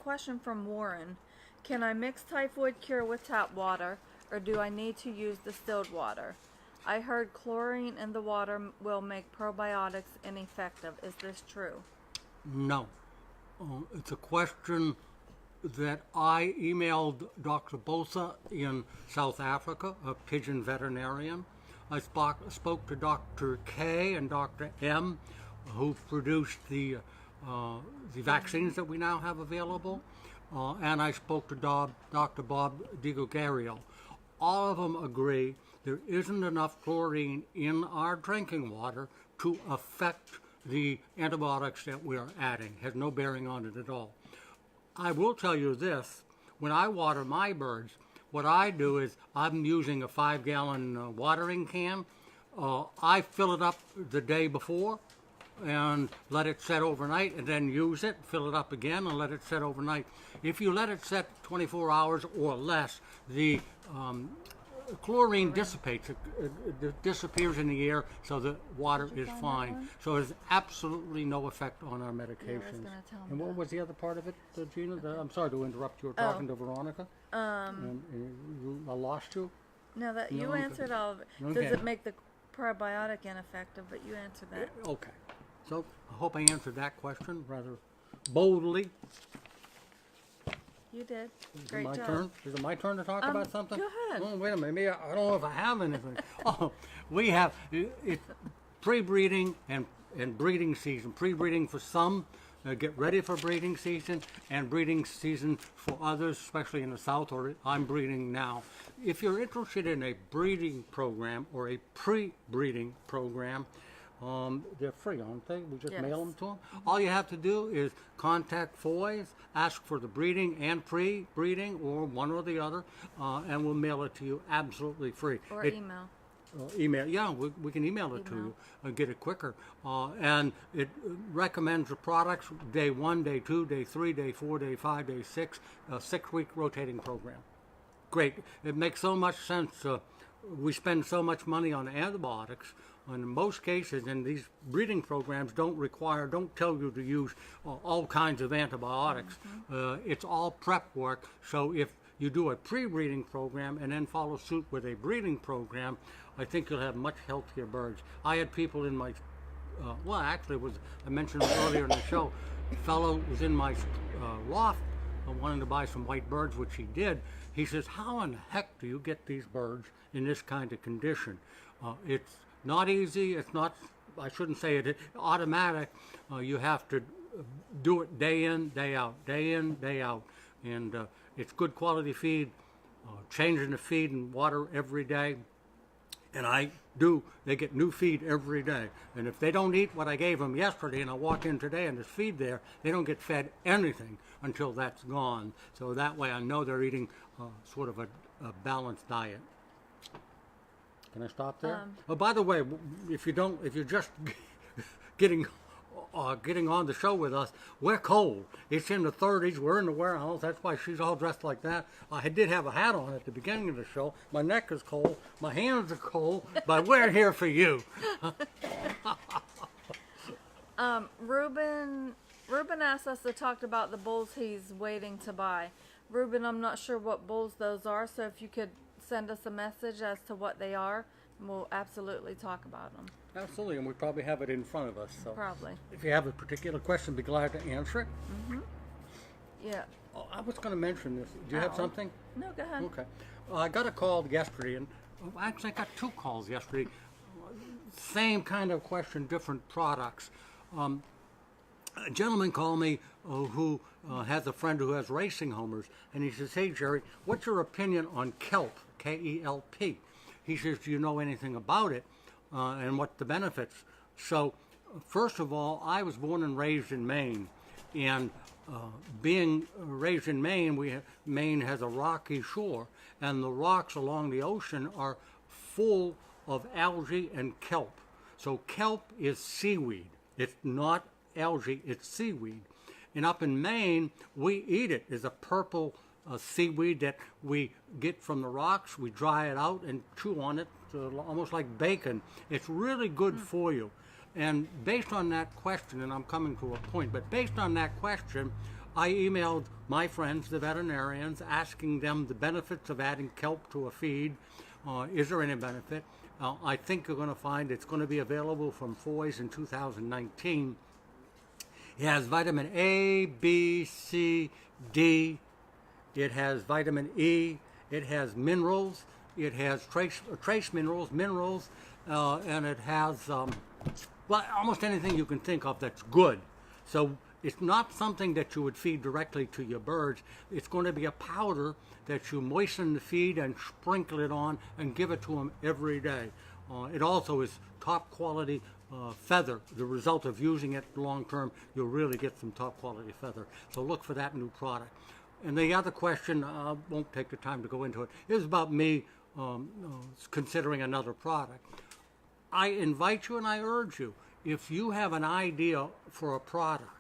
A: Question from Warren. Can I mix typhoid cure with tap water, or do I need to use distilled water? I heard chlorine in the water will make probiotics ineffective. Is this true?
B: No. It's a question that I emailed Dr. Bosa in South Africa, a pigeon veterinarian. I spoke to Dr. K and Dr. M, who produced the vaccines that we now have available, and I spoke to Dr. Bob DiGregorio. All of them agree there isn't enough chlorine in our drinking water to affect the antibiotics that we are adding. It has no bearing on it at all. I will tell you this, when I water my birds, what I do is I'm using a 5-gallon watering can. I fill it up the day before and let it set overnight, and then use it, fill it up again, and let it set overnight. If you let it set 24 hours or less, the chlorine dissipates. It disappears in the air, so the water is fine. So there's absolutely no effect on our medications. And what was the other part of it, Gina? I'm sorry to interrupt. You were talking to Veronica. I lost you.
A: No, that you answered all of it.
B: Okay.
A: Does it make the probiotic ineffective? But you answered that.
B: Okay. So I hope I answered that question rather boldly.
A: You did.
B: Is it
A: Great
B: my
A: job.
B: turn? Is it my turn to talk about something?
A: Go ahead.
B: Oh, wait a minute. Maybe I don't know if I have anything. We have it's pre-breeding and breeding season. Pre-breeding for some, get ready for breeding season, and breeding season for others, especially in the South, or I'm breeding now. If you're interested in a breeding program or a pre-breeding program, they're free, aren't they? We just mail them to them. All you have to do is contact Foy's, ask for the breeding and pre-breeding, or one or the other, and we'll mail it to you absolutely free.
A: Or email.
B: Email, yeah, we can email it to you and get it quicker. And it recommends the products day 1, day 2, day 3, day 4, day 5, day 6, a 6-week rotating program. Great. It makes so much sense. We spend so much money on antibiotics. In most cases, in these breeding programs, don't tell you to use all kinds of antibiotics. It's all prep work. So if you do a pre-breeding program and then follow suit with a breeding program, I think you'll have much healthier birds. I had people in my, I mentioned earlier in the show, a fellow was in my loft wanting to buy some white birds, which he did. He says, how in the heck do you get these birds in this kind of condition? It's not easy. It's not, I shouldn't say it, automatic. You have to do it day in, day out, day in, day out. And it's good quality feed, changing the feed and water every day. And they get new feed every day. And if they don't eat what I gave them yesterday and I walk in today and there's feed there, they don't get fed anything until that's gone. So that way I know they're eating sort of a balanced diet. Can I stop there? By the way, if you're just getting on the show with us, we're cold. It's in the 30s. We're in the warehouse. That's why she's all dressed like that. I did have a hat on at the beginning of the show. My neck is cold. My hands are cold. But we're here for you.
A: Ruben asked us to talk about the bulls he's waiting to buy. Ruben, I'm not sure what bulls those are, so if you could send us a message as to what they are, we'll absolutely talk about them.
B: Absolutely, and we probably have it in front of us. So
A: probably.
B: If you have a particular question, be glad to answer it.
A: Yeah.
B: Oh, I was going to mention this. Do you have
A: Oh.
B: something?
A: No, go ahead.
B: Okay. I got a call yesterday, and actually I got two calls yesterday. Same kind of question, different products. A gentleman called me who has a friend who has racing homers, and he says, "Hey Jerry, what's your opinion on kelp? Kelp?" He says, "Do you know anything about it, and what the benefits?" So, first of all, I was born and raised in Maine, and being raised in Maine, Maine has a rocky shore, and the rocks along the ocean are full of algae and kelp. So kelp is seaweed. It's not algae, it's seaweed. And up in Maine, we eat it. It's a purple seaweed that we get from the rocks. We dry it out and chew on it, almost like bacon. It's really good for you. And based on that question, and I'm coming to a point, but based on that question, I emailed my friends, the veterinarians, asking them the benefits of adding kelp to a feed. Is there any benefit? I think you're going to find it's going to be available from Foy's in 2019. It has vitamin A, B, C, D. It has vitamin E. It has minerals. It has trace minerals, and it has almost anything you can think of that's good. So it's not something that you would feed directly to your birds. It's going to be a powder that you moisten the feed and sprinkle it on and give it to them every day. It also is top quality feather. The result of using it long term, you'll really get some top quality feather. So look for that new product. And the other question, I won't take the time to go into it, is about me considering another product. I invite you and I urge you, if you have an idea for a product,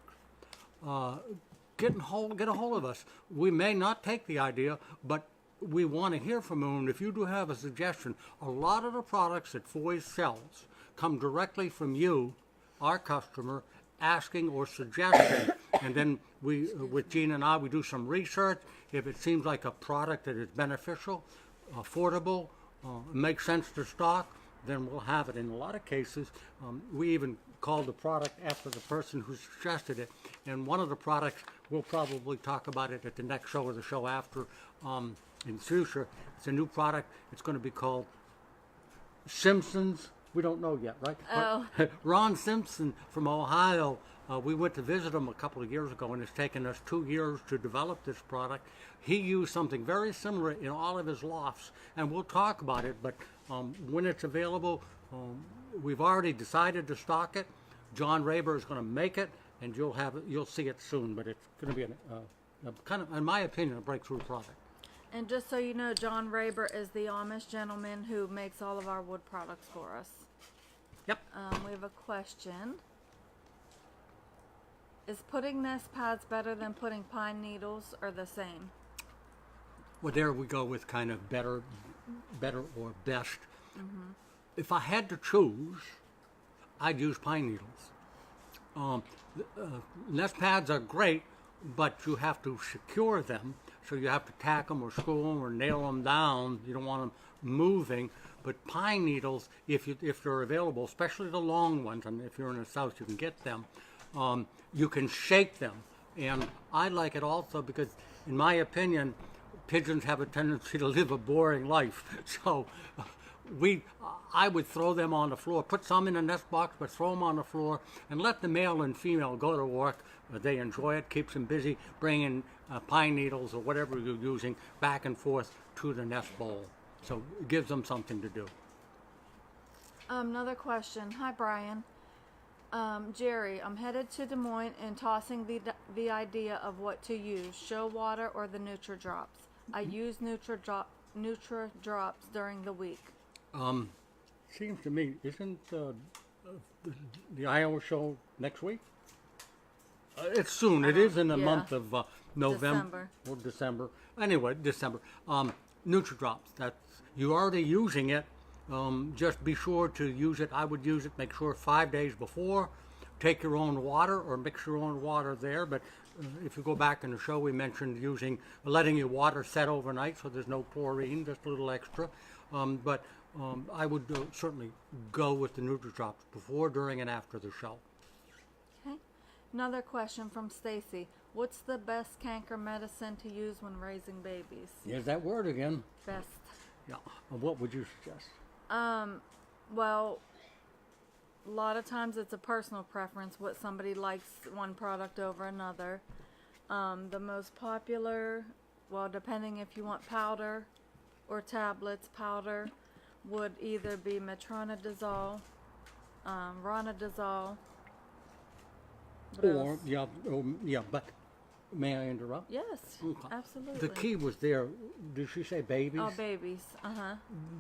B: get a hold of us. We may not take the idea, but we want to hear from you. And if you do have a suggestion, a lot of the products that Foy sells come directly from you, our customer, asking or suggesting. And then we, with Gene and I, we do some research. If it seems like a product that is beneficial, affordable, makes sense to stock, then we'll have it. In a lot of cases, we even call the product after the person who suggested it. And one of the products, we'll probably talk about it at the next show or the show after in future. It's a new product. It's going to be called Simpson's. We don't know yet, right?
A: Oh.
B: But Ron Simpson from Ohio, we went to visit him a couple of years ago, and it's taken us 2 years to develop this product. He used something very similar in all of his lofts, and we'll talk about it, but when it's available, we've already decided to stock it. John Raber is going to make it, and you'll see it soon, but it's going to be a kind of, in my opinion, a breakthrough product.
A: And just so you know, John Raber is the Amish gentleman who makes all of our wood products for us.
B: Yep.
A: We have a question. Is putting nest pads better than putting pine needles, or the same?
B: Well, there we go with kind of better or best. Mm-hmm. If I had to choose, I'd use pine needles. Nest pads are great, but you have to secure them. So you have to tack them or screw them or nail them down. You don't want them moving. But pine needles, if they're available, especially the long ones, and if you're in the south, you can get them. You can shake them, and I like it also because, in my opinion, pigeons have a tendency to live a boring life. So I would throw them on the floor, put some in a nest box, but throw them on the floor and let the male and female go to work. They enjoy it, keeps them busy, bringing pine needles or whatever you're using back and forth to the nest bowl. So it gives them something to do.
A: Another question. Hi, Brian. Jerry, I'm headed to Des Moines and tossing the idea of what to use, show water or the Nutri-Drops. I use Nutri-Drops during the week.
B: Seems to me, isn't the Iowa show next week? It's soon. It is in the month of November or December. Anyway, December. Nutri-Drops. That's, you're already using it. Just be sure to use it. I would use it, make sure 5 days before. Take your own water or mix your own water there. But if you go back in the show, we mentioned letting your water set overnight so there's no chlorine, just a little extra. But I would certainly go with the Nutri-Drops before, during, and after the show.
A: Okay. Another question from Stacy. What's the best canker medicine to use when raising babies?
B: Here's that word again.
A: Best.
B: Yeah. What would you suggest?
A: Well, a lot of times it's a personal preference what somebody likes one product over another. The most popular, well, depending if you want powder or tablets, powder would either be metronidazole, ronidazole.
B: But may I interrupt?
A: Yes,
B: Okay.
A: absolutely.
B: The key was there. Did she say babies?
A: Oh, babies.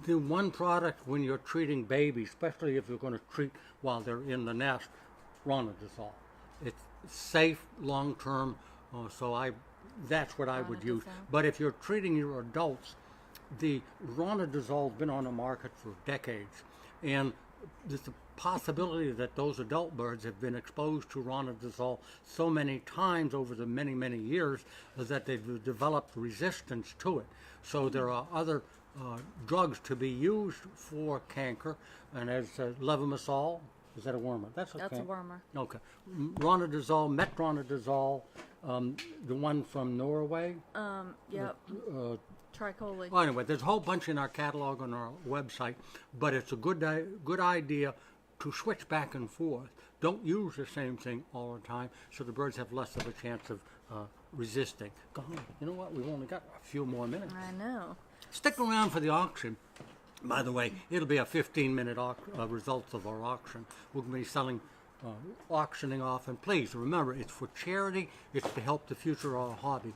B: The one product when you're treating babies, especially if you're going to treat while they're in the nest, ronidazole. It's safe long term, that's what I would use.
A: Ronidazole.
B: But if you're treating your adults, the ronidazole has been on the market for decades, and there's a possibility that those adult birds have been exposed to ronidazole so many times over the many years that they've developed resistance to it. So there are other drugs to be used for canker, and as levamisole, is that a wormer? That's okay.
A: That's a wormer.
B: Okay. Ronidazole, metronidazole, the one from Norway.
A: Yep. Tricholine.
B: Well, anyway, there's a whole bunch in our catalog on our website, but it's a good idea to switch back and forth. Don't use the same thing all the time, so the birds have less of a chance of resisting. Go on. You know what? We've only got a few more minutes.
A: I know.
B: Stick around for the auction. By the way, it'll be a 15-minute results of our auction. We're going to be selling, auctioning off, and please remember, it's for charity. It's to help the future of our hobby.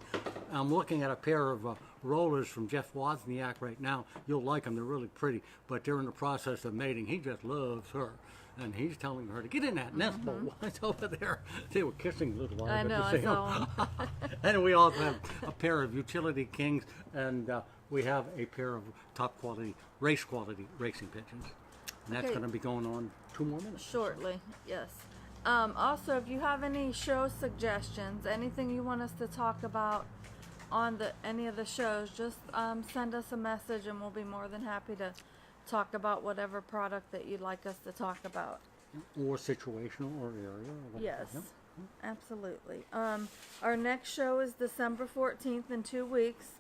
B: I'm looking at a pair of rollers from Jeff Wozniak right now. You'll like them. They're really pretty, but they're in the process of mating. He just loves her, and he's telling her to get in that nest bowl. It's over there. They were kissing a little while ago.
A: I know, I saw them.
B: And we also have a pair of utility kings, and we have a pair of top quality, race quality racing pigeons. And that's
A: Okay.
B: going to be going on 2 more minutes.
A: Shortly, yes. Also, if you have any show suggestions, anything you want us to talk about on any of the shows, just send us a message and we'll be more than happy to talk about whatever product that you'd like us to talk about.
B: Or situational or area. Or whatever.
A: Yes,
B: Yep.
A: absolutely. Our next show is December 14th in 2 weeks.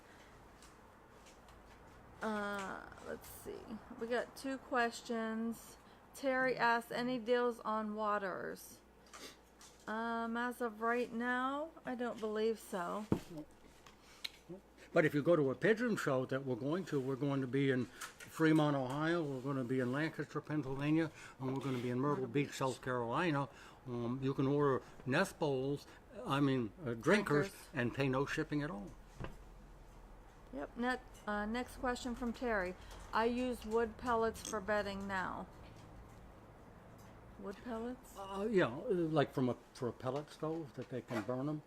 A: Let's see. We got 2 questions. Terry asked, any deals on waters? As of right now, I don't believe so.
B: But if you go to a pigeon show that we're going to be in Fremont, Ohio, we're going to be in Lancaster, Pennsylvania, and we're going to be in Myrtle Beach, South Carolina. You can order nest bowls, drinkers, and pay no shipping at all.
A: Yep. Next question from Terry. I use wood pellets for bedding now. Wood pellets?
B: Like for a pellet stove that they can burn them.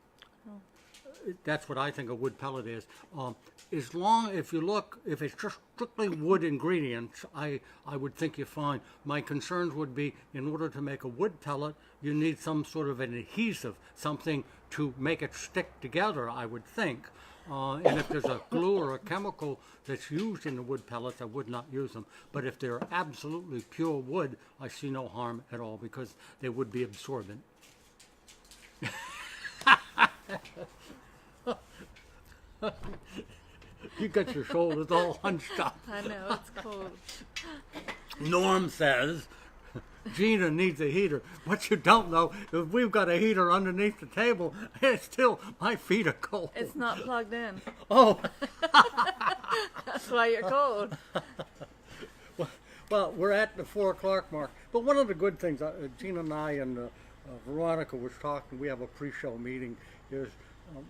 B: That's what I think a wood pellet is. If it's just strictly wood ingredients, I would think you're fine. My concerns would be, in order to make a wood pellet, you need some sort of an adhesive, something to make it stick together, I would think. And if there's a glue or a chemical that's used in the wood pellets, I would not use them. But if they're absolutely pure wood, I see no harm at all because they would be absorbent. You got your shoulders all hunched up.
A: I know, it's cold.
B: Norm says Gina needs a heater. What you don't know, if we've got a heater underneath the table, it's still, my feet are cold.
A: It's not plugged in.
B: Oh.
A: That's why you're cold.
B: Well, we're at the 4 o'clock mark. But one of the good things, Gina and I and Veronica was talking, we have a pre-show meeting, is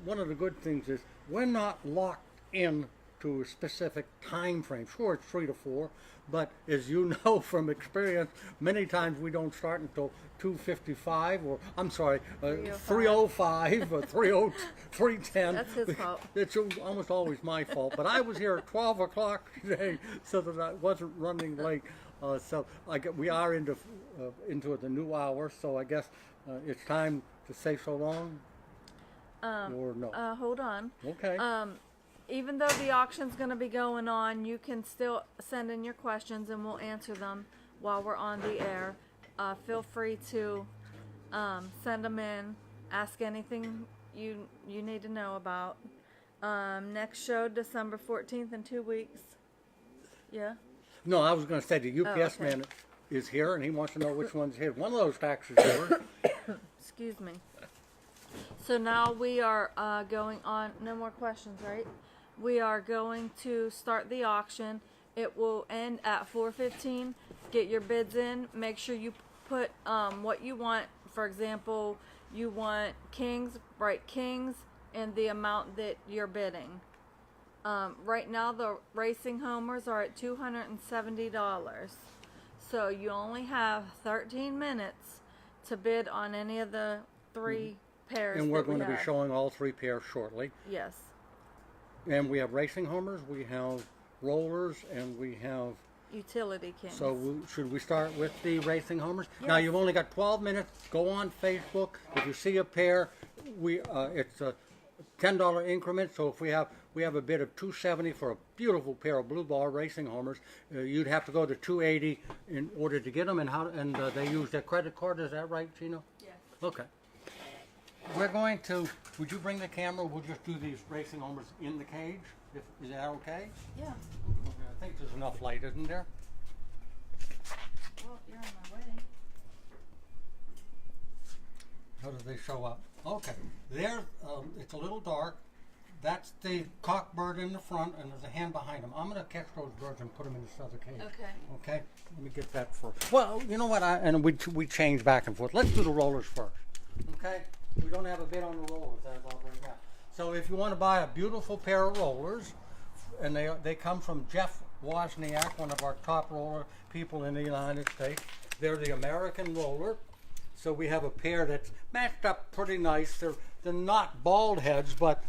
B: one of the good things is we're not locked in to a specific time frame. Sure, it's 3 to 4, but as you know from experience, many times we don't start until 2:55, or I'm sorry, 3:05 or 3:10.
A: That's his fault.
B: It's almost always my fault. But I was here at 12 o'clock today, so that I wasn't running late. We are into the new hour, so I guess it's time to say so long. Or no?
A: Hold on.
B: Okay.
A: Even though the auction's going to be going on, you can still send in your questions and we'll answer them while we're on the air. Feel free to send them in, ask anything you need to know about. Next show, December 14th in 2 weeks. Yeah?
B: No, I was going to say the UPS
A: okay.
B: man is here, and he wants to know which one's his. One of those stacks is yours.
A: Excuse me. So now we are going on, no more questions, right? We are going to start the auction. It will end at 4:15. Get your bids in. Make sure you put what you want. For example, you want kings, write kings, and the amount that you're bidding. Right now, the racing homers are at $270. So you only have 13 minutes to bid on any of the 3 pairs.
B: And we're going to
A: have.
B: be showing all 3 pairs shortly.
A: Yes.
B: And we have racing homers, we have rollers, and we have...
A: Utility kings.
B: So should we start with the racing homers?
A: Yes.
B: Now you've only got 12 minutes. Go on Facebook. If you see a pair, it's a $10 increment. So if we have a bid of $270 for a beautiful pair of blue ball racing homers, you'd have to go to $280 in order to get them. And they use their credit card. Is that right, Gino?
A: Yes.
B: Okay. We're going to. Would you bring the camera? We'll just do these racing homers in the cage. Is that okay?
A: Yeah.
B: Okay, I think there's enough light, isn't there?
A: Well, you're on my way.
B: How do they show up? Okay, there. It's a little dark. That's the cockbird in the front, and there's a hen behind him. I'm going to catch those birds and put them in this other cage.
A: Okay.
B: Okay. Let me get that first. Well, you know what? And we change back and forth. Let's do the rollers first. Okay. We don't have a bid on the rollers as of right now. So if you want to buy a beautiful pair of rollers, and they come from Jeff Wozniak, one of our top roller people in the United States. They're the American roller. So we have a pair that's matched up pretty nice. They're not bald heads, but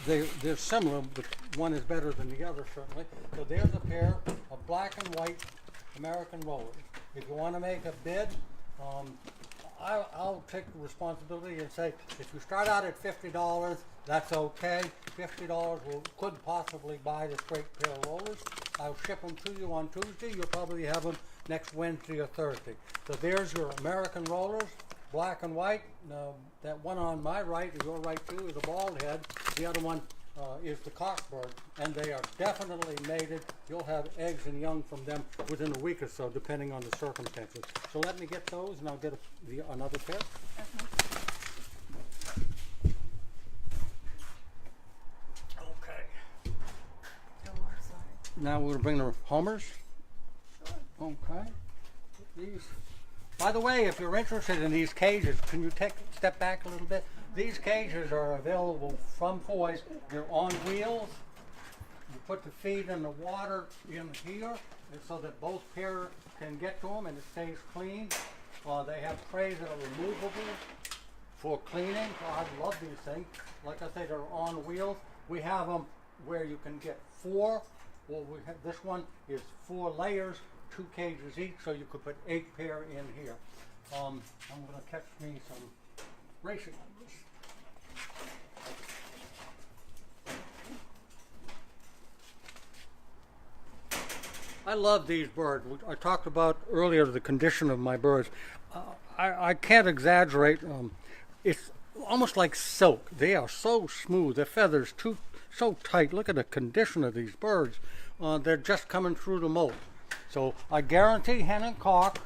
B: they're similar, but one is better than the other certainly. So there's a pair of black and white American rollers. If you want to make a bid, I'll take the responsibility and say, if you start out at $50, that's okay. $50 could possibly buy this great pair of rollers. I'll ship them to you on Tuesday. You'll probably have them next Wednesday or Thursday. So there's your American rollers, black and white. That one on my right, your right too, is a bald head. The other one is the cockbird, and they are definitely mated. You'll have eggs and young from them within a week or so, depending on the circumstances. So let me get those, and I'll get another pair. Okay.
A: Oh, I'm sorry.
B: Now we're going to bring the homers.
A: Sure.
B: Okay. These. By the way, if you're interested in these cages, can you step back a little bit? These cages are available from Foy's. They're on wheels. You put the feed and the water in here so that both pairs can get to them and it stays clean. They have trays that are removable for cleaning. I love these things. Like I say, they're on wheels. We have them where you can get 4. Well, this one is 4 layers, 2 cages each, so you could put 8 pair in here. I'm going to catch me some racing numbers. I love these birds. I talked about earlier the condition of my birds. I can't exaggerate. It's almost like silk. They are so smooth. Their feathers so tight. Look at the condition of these birds. They're just coming through the molt. So I guarantee hen and cock.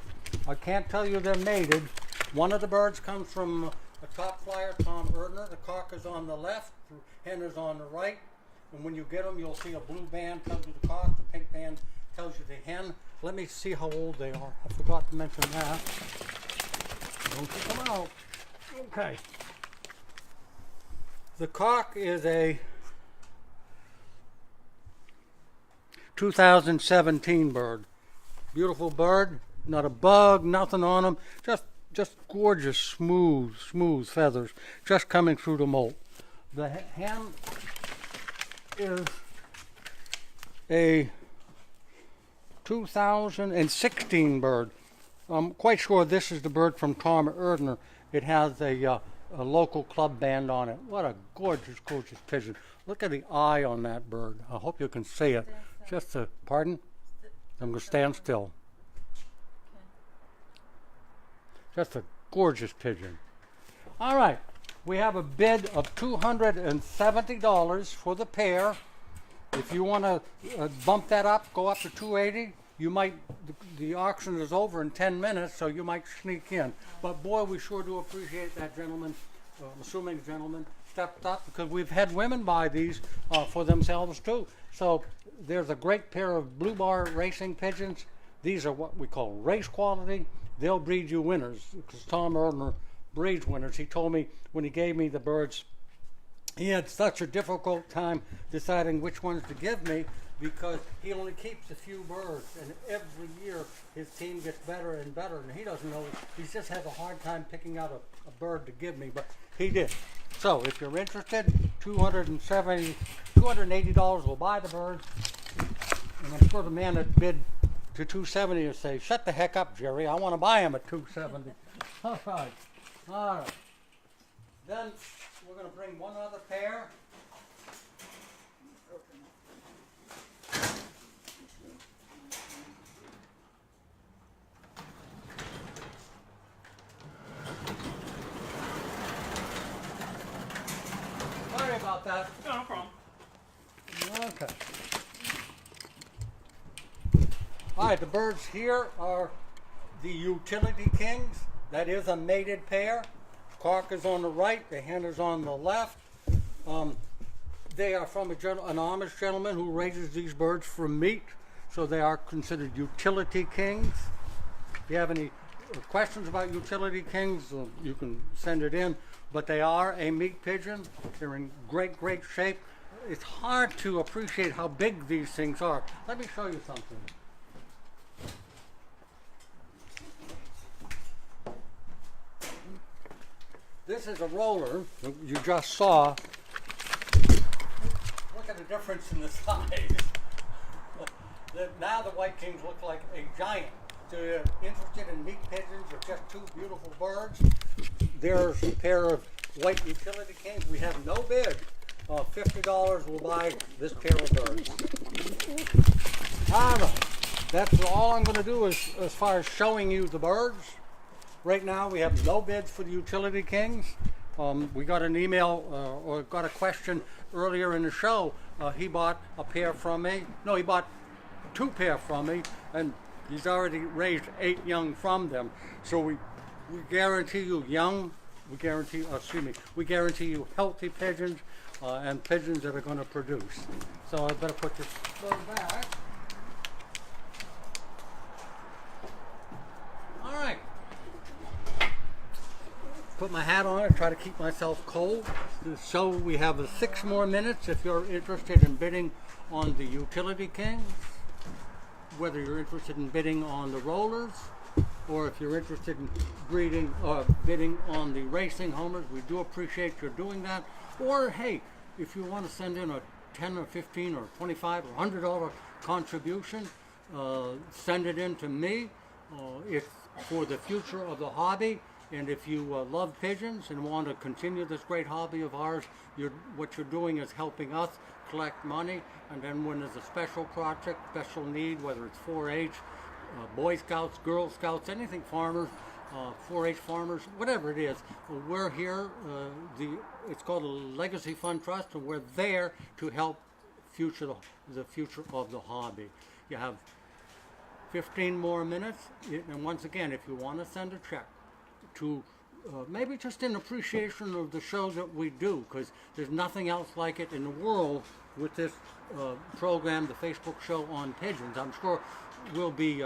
B: I can't tell you they're mated. One of the birds comes from a top flyer, Tom Erdner. The cock is on the left. The hen is on the right. And when you get them, you'll see a blue band tells you the cock. The pink band tells you the hen. Let me see how old they are. I forgot to mention that. Don't kick them out. Okay. The cock is a 2017 bird. Beautiful bird. Not a bug, nothing on them. Just gorgeous, smooth feathers. Just coming through the molt. The hen is a 2016 bird. I'm quite sure this is the bird from Tom Erdner. It has a local club band on it. What a gorgeous pigeon. Look at the eye on that bird. I hope you can see it. Just a, pardon? I'm going to stand still. Just a gorgeous pigeon. All right. we have a bid of $270 for the pair. If you want to bump that up, go up to $280. You might, the auction is over in 10 minutes, so you might sneak in. But boy, we sure do appreciate that gentleman, I'm assuming the gentleman stepped up, because we've had women buy these for themselves too. So there's a great pair of blue bar racing pigeons. These are what we call race quality. They'll breed you winners, because Tom Erdner breeds winners. He told me when he gave me the birds, he had such a difficult time deciding which ones to give me, because he only keeps a few birds, and every year his team gets better and better, and he doesn't know, he just has a hard time picking out a bird to give me, but he did. So if you're interested, $280 will buy the birds, and I'm sure the man that bid to $270 will say, shut the heck up, Jerry, I want to buy him at $270. All right. Then we're going to bring one other pair. Sorry about that.
C: No, no problem.
B: Okay. All right, the birds here are the Utility Kings. That is a mated pair. Cock is on the right, the hen is on the left. They are from an Amish gentleman who raises these birds for meat, so they are considered Utility Kings. If you have any questions about Utility Kings, you can send it in, but they are a meat pigeon. They're in great shape. It's hard to appreciate how big these things are. Let me show you something. This is a roller you just saw. Look at the difference in the size. Now the White Kings look like a giant. So you're interested in meat pigeons or just two beautiful birds, there's a pair of white Utility Kings. We have no bid. $50 will buy this pair of birds. I don't know. That's all I'm going to do as far as showing you the birds. Right now we have no bids for the Utility Kings. We got an email or got a question earlier in the show. He bought a pair from me. No, he bought two pair from me, and he's already raised 8 young from them. So we guarantee you we guarantee you healthy pigeons and pigeons that are going to produce. So I better put this bird back. All right. Put my hat on and try to keep myself cold. So we have 6 more minutes if you're interested in bidding on the Utility Kings, whether you're interested in bidding on the rollers, or if you're interested in bidding on the racing homers. We do appreciate your doing that. Or hey, if you want to send in a $10 or $15 or $25 or $100 contribution, send it in to me. It's for the future of the hobby. And if you love pigeons and want to continue this great hobby of ours, what you're doing is helping us collect money. And then when there's a special project, special need, whether it's 4-H, Boy Scouts, Girl Scouts, anything farmers, 4-H farmers, whatever it is, we're here. It's called a Legacy Fund Trust, and we're there to help the future of the hobby. You have 15 more minutes. And once again, if you want to send a check to maybe just in appreciation of the show that we do, because there's nothing else like it in the world with this program, the Facebook show on pigeons. I'm sure will be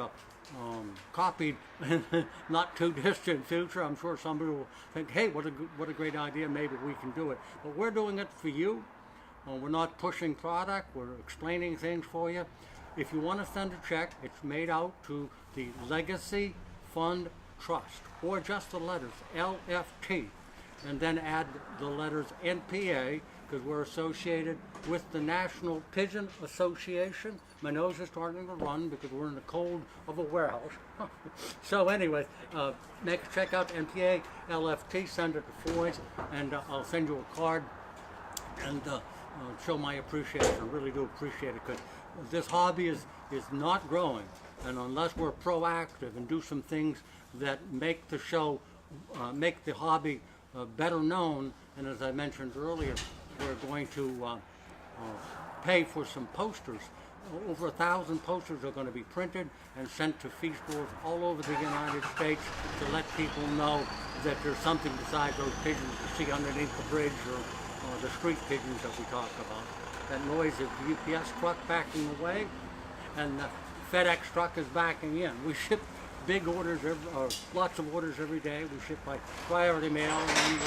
B: copied in not too distant future. I'm sure somebody will think, hey, what a great idea, maybe we can do it. But we're doing it for you. We're not pushing product, we're explaining things for you. If you want to send a check, it's made out to the Legacy Fund Trust, or just the letters LFT, and then add the letters NPA, because we're associated with the National Pigeon Association. My nose is starting to run because we're in the cold of a warehouse. So anyways, make a check out NPA, LFT, send it to 4-H, and I'll send you a card and show my appreciation. I really do appreciate it, because this hobby is not growing, and unless we're proactive and do some things that make the show, make the hobby better known, And as I mentioned earlier, we're going to pay for some posters. Over 1,000 posters are going to be printed and sent to feed stores all over the United States to let people know that there's something besides those pigeons you see underneath the bridge or the street pigeons that we talk about. That noise is the UPS truck backing away, and the FedEx truck is backing in. We ship big orders, lots of orders every day. We ship by priority mail, and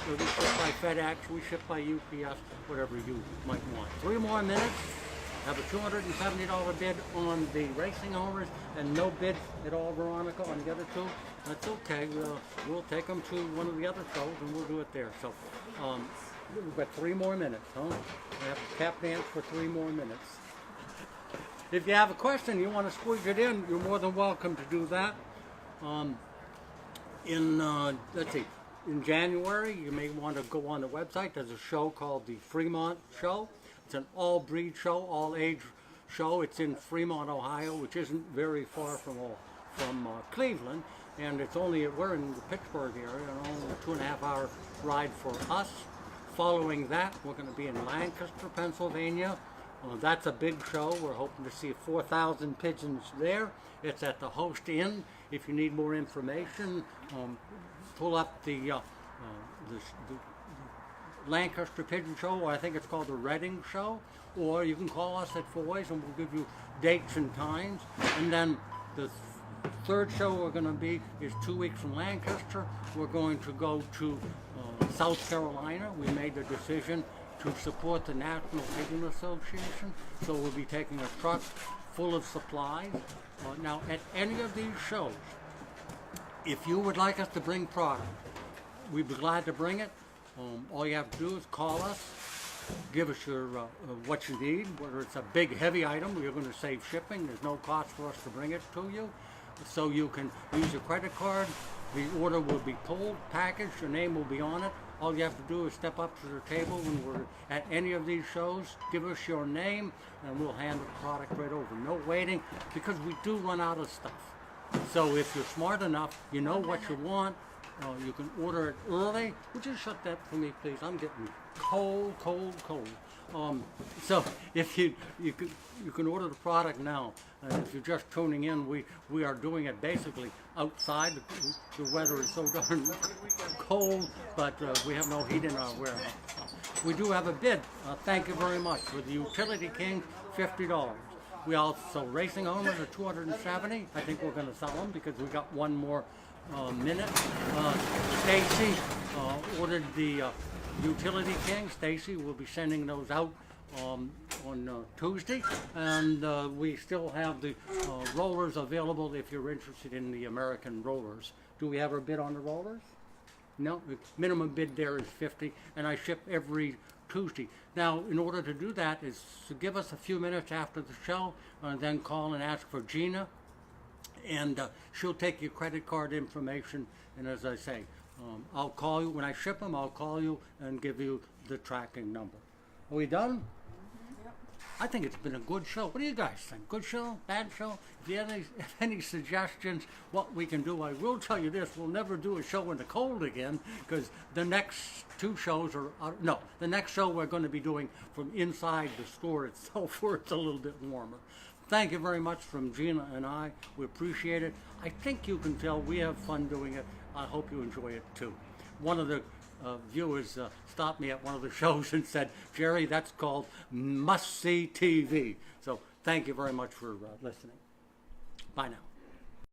B: we ship by FedEx, we ship by UPS, whatever you might want. 3 more minutes. Have a $270 bid on the racing homers and no bid at all, Veronica, on the other two. That's okay. We'll take them to one of the other shows and we'll do it there. So we've got 3 more minutes, huh? We have to tap dance for 3 more minutes. If you have a question, you want to squeeze it in, you're more than welcome to do that. Let's see, in January, you may want to go on the website. There's a show called the Fremont Show. It's an all-breed show, all-age show. It's in Fremont, Ohio, which isn't very far from Cleveland, and we're in the Pittsburgh area, only a 2.5-hour ride for us. Following that, we're going to be in Lancaster, Pennsylvania. That's a big show. We're hoping to see 4,000 pigeons there. It's at the Host Inn. If you need more information, pull up the Lancaster Pigeon Show, or I think it's called the Reading Show, or you can call us at Foy's and we'll give you dates and times. And then the third show we're going to be is 2 weeks from Lancaster. We're going to go to South Carolina. We made the decision to support the National Pigeon Association, so we'll be taking a truck full of supplies. Now, at any of these shows, if you would like us to bring product, we'd be glad to bring it. All you have to do is call us, give us your what you need, whether it's a big heavy item, you're going to save shipping, there's no cost for us to bring it to you. So you can use your credit card, the order will be pulled, packaged, your name will be on it. All you have to do is step up to the table when we're at any of these shows, give us your name, and we'll hand the product right over. No waiting, because we do run out of stuff. So if you're smart enough, you know what you want, you can order it early. Would you shut that for me, please? I'm getting cold. So if you can order the product now. If you're just tuning in, we are doing it basically outside. The weather is so darn cold, but we have no heat in our warehouse. We do have a bid. Thank you very much. For the Utility King, $50. We also racing homers are $270. I think we're going to sell them because we got 1 more minute. Stacy ordered the Utility King. Stacy will be sending those out on Tuesday, and we still have the rollers available if you're interested in the American rollers. Do we have a bid on the rollers? No, the minimum bid there is $50, and I ship every Tuesday. Now, in order to do that, is to give us a few minutes after the show, and then call and ask for Gina, and she'll take your credit card information. And as I say, I'll call you when I ship them. I'll call you and give you the tracking number. Are we done?
A: Yep.
B: I think it's been a good show. What do you guys think? Good show? Bad show? If you have any suggestions what we can do, I will tell you this. We'll never do a show in the cold again, because the next 2 shows are... the next show we're going to be doing from inside the store itself, where it's a little bit warmer. Thank you very much from Gina and I. We appreciate it. I think you can tell we have fun doing it. I hope you enjoy it too. One of the viewers stopped me at one of the shows and said, Jerry, that's called must-see TV. So thank you very much for listening. Bye now.